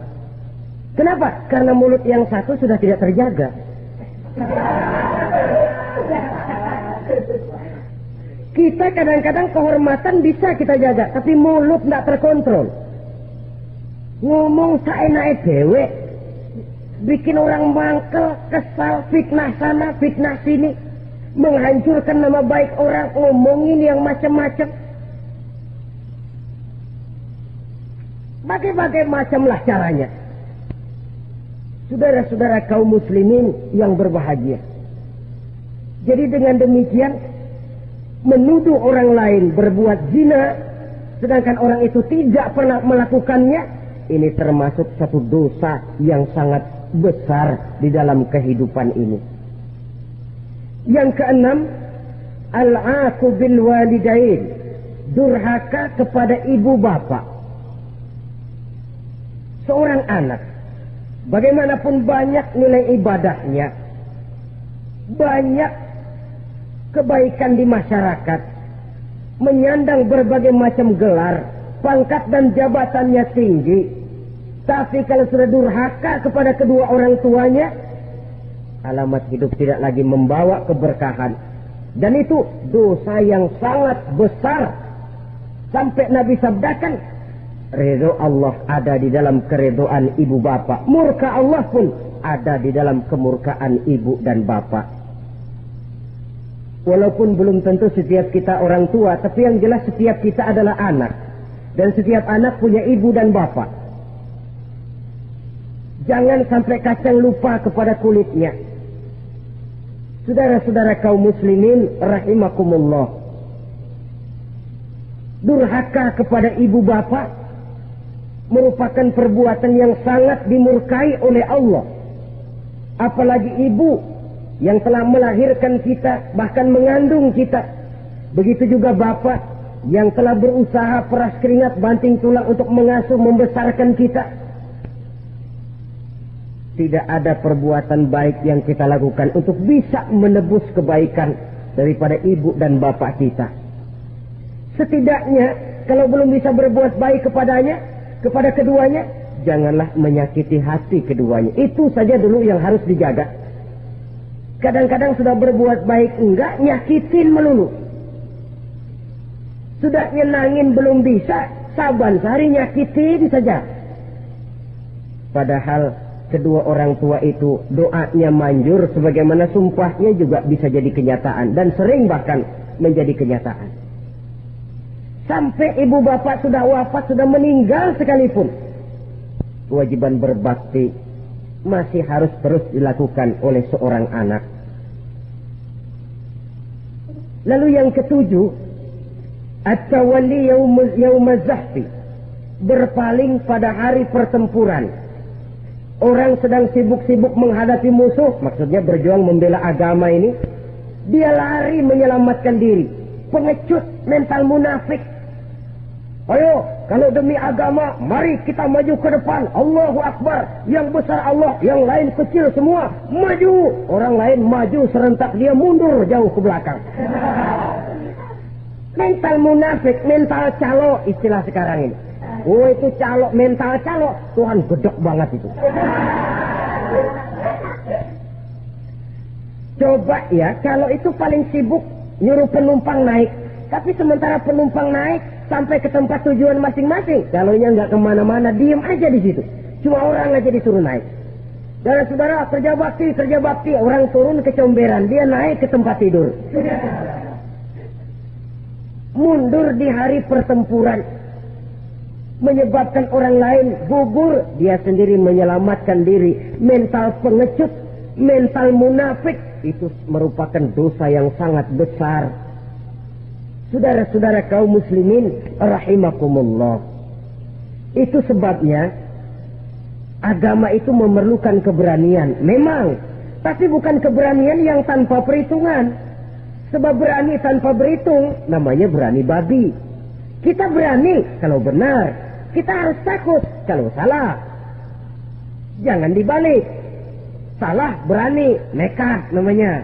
Kenapa? Karena mulut yang satu sudah tidak terjaga. Kita kadang-kadang kehormatan bisa kita jaga, tapi mulut tidak terkontrol. Ngomong seenaknya dewe, bikin orang mangkel, kesal, fitnah sana, fitnah sini, menghancurkan nama baik orang, ngomongin yang macam-macam. Bagai-bagai macamlah caranya. Saudara-saudara kaum muslimin yang berbahagia. Jadi dengan demikian, menuduh orang lain berbuat zina, sedangkan orang itu tidak pernah melakukannya, ini termasuk satu dosa yang sangat besar di dalam kehidupan ini. Yang keenam, Al-aqu bil walidain, durhaka kepada ibu bapak. Seorang anak, bagaimanapun banyak nilai ibadahnya, banyak kebaikan di masyarakat, menyandang berbagai macam gelar, pangkat dan jabatannya tinggi, tapi kalau sudah durhaka kepada kedua orang tuanya, alamat hidup tidak lagi membawa keberkahan. Dan itu dosa yang sangat besar. Sampai Nabi sabdakan, ridho Allah ada di dalam keridhaan ibu bapak, murka Allah pun ada di dalam kemurkaan ibu dan bapak. Walaupun belum tentu setiap kita orang tua, tapi yang jelas setiap kita adalah anak. Dan setiap anak punya ibu dan bapak. Jangan sampai kacang lupa kepada kulitnya. Saudara-saudara kaum muslimin rahimakumullah, durhaka kepada ibu bapak merupakan perbuatan yang sangat dimurkai oleh Allah. Apalagi ibu yang telah melahirkan kita, bahkan mengandung kita. Begitu juga bapak yang telah berusaha peras keringat banting tulang untuk mengasuh membesarkan kita. Tidak ada perbuatan baik yang kita lakukan untuk bisa menebus kebaikan daripada ibu dan bapak kita. Setidaknya kalau belum bisa berbuat baik kepadanya, kepada keduanya, janganlah menyakiti hati keduanya. Itu saja dulu yang harus dijaga. Kadang-kadang sudah berbuat baik enggak, nyakitin melulu. Sudah nyenangin belum bisa, saban sehari nyakitin saja. Padahal kedua orang tua itu doanya manjur, sebagaimana sumpahnya juga bisa jadi kenyataan. Dan sering bahkan menjadi kenyataan. Sampai ibu bapak sudah wafat, sudah meninggal sekalipun, kewajiban berbakti masih harus terus dilakukan oleh seorang anak. Lalu yang ketujuh, at-tawalli yaumaz zahfi, berpaling pada hari pertempuran. Orang sedang sibuk-sibuk menghadapi musuh, maksudnya berjuang membela agama ini, dia lari menyelamatkan diri. Pengecut, mental munafik. Ayo, kalau demi agama, mari kita maju ke depan. Allahu Akbar. Yang besar Allah, yang lain kecil semua. Maju. Orang lain maju serentak, dia mundur jauh ke belakang. Mental munafik, mental calo, istilah sekarang ini. Oh, itu calo, mental calo. Tuhan gedek banget itu. Coba ya, kalau itu paling sibuk nyuruh penumpang naik. Tapi sementara penumpang naik sampai ke tempat tujuan masing-masing, calonnya nggak kemana-mana, diem aja di situ. Cuma orang aja disuruh naik. Dan saudara, kerja bakti, orang turun ke comberan, dia naik ke tempat tidur. Mundur di hari pertempuran, menyebabkan orang lain gugur, dia sendiri menyelamatkan diri. Mental pengecut, mental munafik, itu merupakan dosa yang sangat besar. Saudara-saudara kaum muslimin rahimakumullah, itu sebabnya agama itu memerlukan keberanian, memang, tapi bukan keberanian yang tanpa perhitungan. Sebab berani tanpa berhitung namanya berani babi. Kita berani kalau benar, kita harus takut kalau salah. Jangan dibalik. Salah berani, nekat namanya.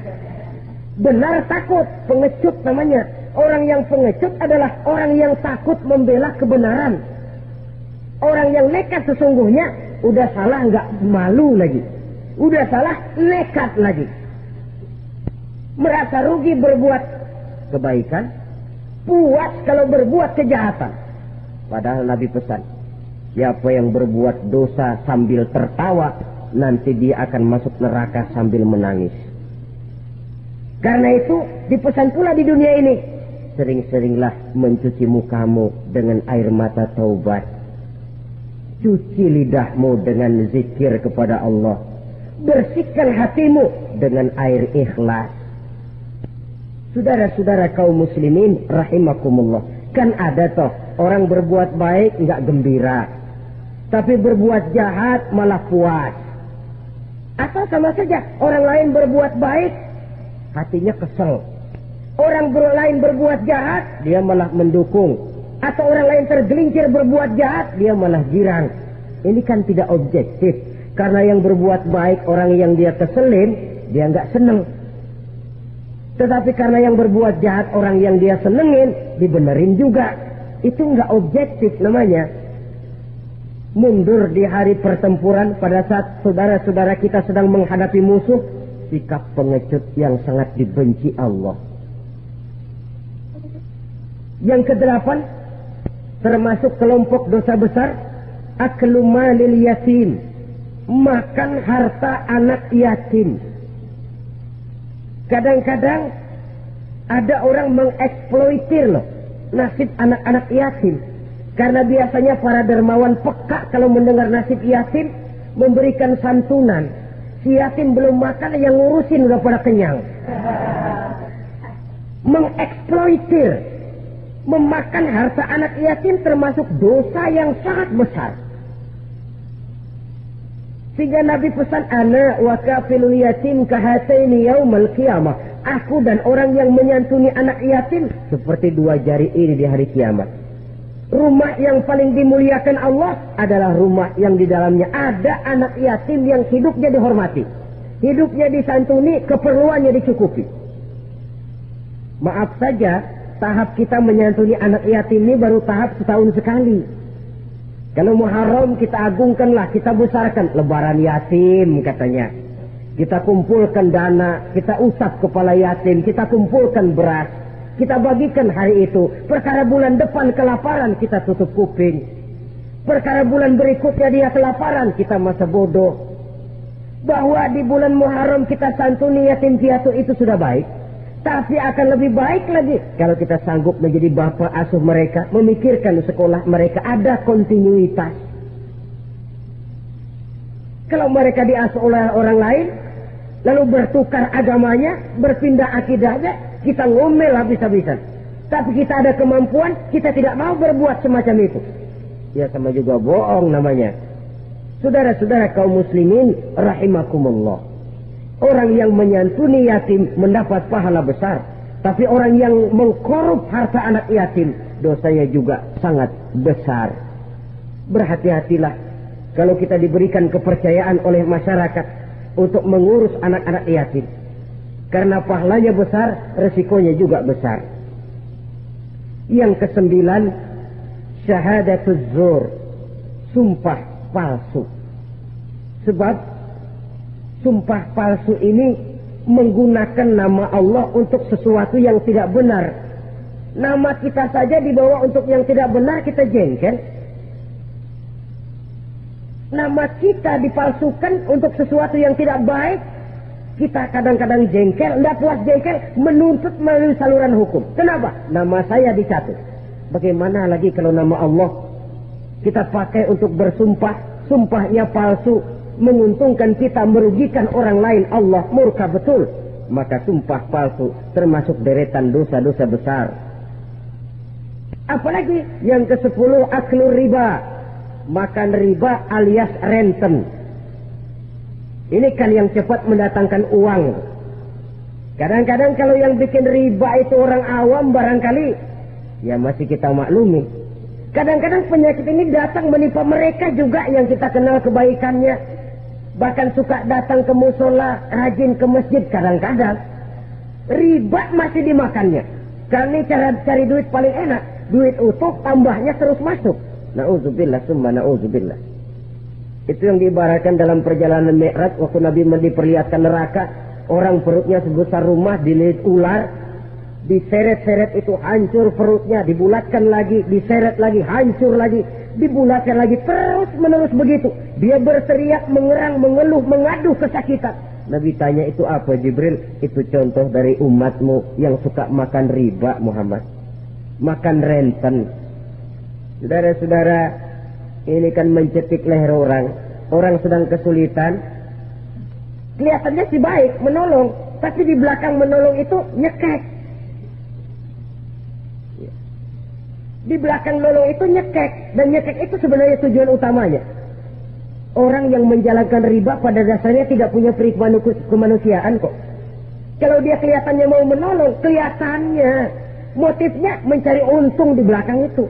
Benar takut, pengecut namanya. Orang yang pengecut adalah orang yang takut membela kebenaran. Orang yang nekat sesungguhnya udah salah nggak malu lagi. Udah salah nekat lagi. Merasa rugi berbuat kebaikan, puas kalau berbuat kejahatan. Padahal Nabi pesan, siapa yang berbuat dosa sambil tertawa, nanti dia akan masuk neraka sambil menangis. Karena itu dipesan pula di dunia ini, sering-seringlah mencuci mukamu dengan air mata taubat. Cuci lidahmu dengan zikir kepada Allah. Bersihkan hatimu dengan air ikhlas. Saudara-saudara kaum muslimin rahimakumullah, kan ada toh orang berbuat baik enggak gembira, tapi berbuat jahat malah puas. Atau sama saja orang lain berbuat baik, hatinya kesel. Orang lain berbuat jahat, dia malah mendukung. Atau orang lain tergelincir berbuat jahat, dia malah girang. Ini kan tidak objektif. Karena yang berbuat baik, orang yang dia keselin, dia nggak seneng. Tetapi karena yang berbuat jahat, orang yang dia senengin, dibenerin juga. Itu nggak objektif namanya. Mundur di hari pertempuran pada saat saudara-saudara kita sedang menghadapi musuh, sikap pengecut yang sangat dibenci Allah. Yang kedelapan, termasuk kelompok dosa besar, aklu malil yatim, makan harta anak yatim. Kadang-kadang ada orang mengeksploitir loh nasib anak-anak yatim. Karena biasanya para dermawan peka kalau mendengar nasib yatim, memberikan santunan. Si yatim belum makan, yang ngurusin udah pada kenyang. Mengeksploitir, memakan harta anak yatim termasuk dosa yang sangat besar. Sehingga Nabi pesan, ana wa kafilul yatim kahataini yaumal qiyamah. Aku dan orang yang menyantuni anak yatim seperti dua jari ini di hari kiamat. Rumah yang paling dimuliakan Allah adalah rumah yang di dalamnya ada anak yatim yang hidupnya dihormati, hidupnya disantuni, keperluannya dicukupi. Maaf saja, tahap kita menyantuni anak yatim ini baru tahap setahun sekali. Kalau Muharram kita agungkanlah, kita besarkan. Lebaran yatim katanya. Kita kumpulkan dana, kita usap kepala yatim, kita kumpulkan beras, kita bagikan hari itu. Perkara bulan depan kelaparan, kita tutup kuping. Perkara bulan berikutnya dia kelaparan, kita masa bodoh. Bahwa di bulan Muharram kita santuni yatim piatu itu sudah baik. Tapi akan lebih baik lagi kalau kita sanggup menjadi bapak asuh mereka, memikirkan sekolah mereka, ada kontinuitas. Kalau mereka diasuh oleh orang lain, lalu bertukar agamanya, berpindah akidahnya, kita ngomel habis-habisan. Tapi kita ada kemampuan, kita tidak mau berbuat semacam itu. Ya sama juga bohong namanya. Saudara-saudara kaum muslimin rahimakumullah. Orang yang menyantuni yatim mendapat pahala besar. Tapi orang yang mengkorup harta anak yatim, dosanya juga sangat besar. Berhati-hatilah kalau kita diberikan kepercayaan oleh masyarakat untuk mengurus anak-anak yatim. Karena pahalanya besar, resikonya juga besar. Yang kesembilan, syahadatuz zur, sumpah palsu. Sebab sumpah palsu ini menggunakan nama Allah untuk sesuatu yang tidak benar. Nama kita saja dibawa untuk yang tidak benar, kita jengkel. Nama kita dipalsukan untuk sesuatu yang tidak baik, kita kadang-kadang jengkel. Tidak puas jengkel, menuntut melalui saluran hukum. Kenapa? Nama saya dicatut. Bagaimana lagi kalau nama Allah kita pakai untuk bersumpah, sumpahnya palsu, menguntungkan kita, merugikan orang lain, Allah murka betul. Maka sumpah palsu termasuk deretan dosa-dosa besar. Apalagi yang ke-10, aklu riba, makan riba alias renten. Ini kan yang cepat mendatangkan uang. Kadang-kadang kalau yang bikin riba itu orang awam barangkali, ya masih kita maklumi. Kadang-kadang penyakit ini datang menimpa mereka juga yang kita kenal kebaikannya. Bahkan suka datang ke musola, rajin ke masjid kadang-kadang. Riba masih dimakannya. Karena ini cara cari duit paling enak. Duit utuh, tambahnya terus masuk. Na'udzubillah, summa na'udzubillah. Itu yang diibaratkan dalam perjalanan Mi'raj, waktu Nabi diperlihatkan neraka. Orang perutnya sebesar rumah, dililit ular. Diseret-seret itu hancur perutnya, dibulatkan lagi, diseret lagi, hancur lagi. Dibulatkan lagi, terus menerus begitu. Dia berteriak, mengerang, mengeluh, mengadu kesakitan. Nabi tanya, itu apa Jibril? Itu contoh dari umatmu yang suka makan riba Muhammad, makan renten. Saudara-saudara, ini kan mencetik leher orang. Orang sedang kesulitan, kelihatannya sih baik, menolong, tapi di belakang menolong itu nyekek. Di belakang nolong itu nyekek. Dan nyekek itu sebenarnya tujuan utamanya. Orang yang menjalankan riba pada dasarnya tidak punya perikmanusiaan kok. Kalau dia kelihatannya mau menolong, kelihatannya motifnya mencari untung di belakang itu.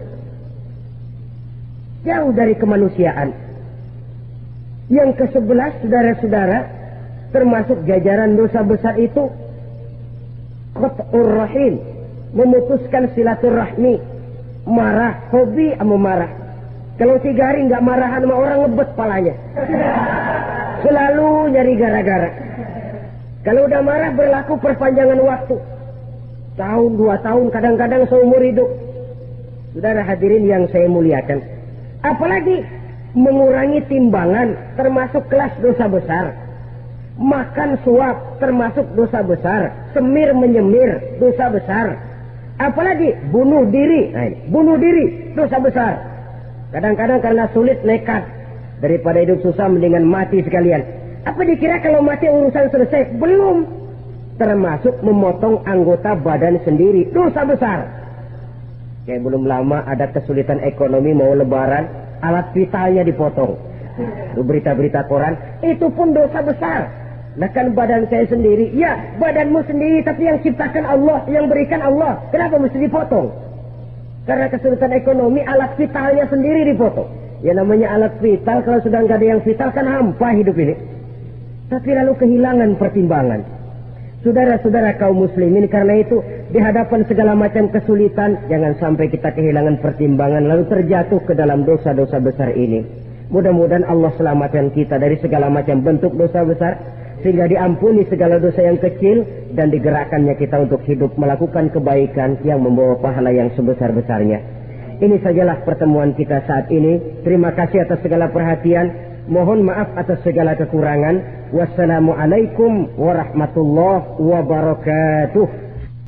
Jauh dari kemanusiaan. Yang ke-11, saudara-saudara, termasuk jajaran dosa besar itu qat'ur rahim, memutuskan silaturahmi. Marah, hobi sama marah. Kalau 3 hari nggak marahan sama orang, ngebet palanya. Selalu nyari gara-gara. Kalau udah marah berlaku perpanjangan waktu. Tahun, 2 tahun, kadang-kadang seumur hidup. Saudara hadirin yang saya muliakan. Apalagi mengurangi timbangan termasuk kelas dosa besar. Makan suap termasuk dosa besar. Semir menyemir dosa besar. Apalagi bunuh diri. Nah, bunuh diri dosa besar. Kadang-kadang karena sulit nekat. Daripada hidup susah mendingan mati sekalian. Apa dikira kalau mati urusan selesai? Belum. Termasuk memotong anggota badan sendiri. Dosa besar. Kayak belum lama ada kesulitan ekonomi mau lebaran. Alat vitalnya dipotong. Itu berita-berita koran. Itu pun dosa besar. Nah kan badan saya sendiri. Ya badanmu sendiri. Tapi yang ciptakan Allah. Yang berikan Allah. Kenapa mesti dipotong? Karena kesulitan ekonomi alat vitalnya sendiri dipotong. Ya namanya alat vital. Kalau sudah nggak ada yang vital kan hampa hidup ini. Tapi lalu kehilangan pertimbangan. Saudara-saudara kaum muslimin, karena itu di hadapan segala macam kesulitan, jangan sampai kita kehilangan pertimbangan lalu terjatuh ke dalam dosa-dosa besar ini. Mudah-mudahan Allah selamatkan kita dari segala macam bentuk dosa besar, sehingga diampuni segala dosa yang kecil dan digerakkannya kita untuk hidup melakukan kebaikan yang membawa pahala yang sebesar-besarnya. Ini sajalah pertemuan kita saat ini. Terima kasih atas segala perhatian. Mohon maaf atas segala kekurangan. Wassalamualaikum warahmatullahi wabarakatuh.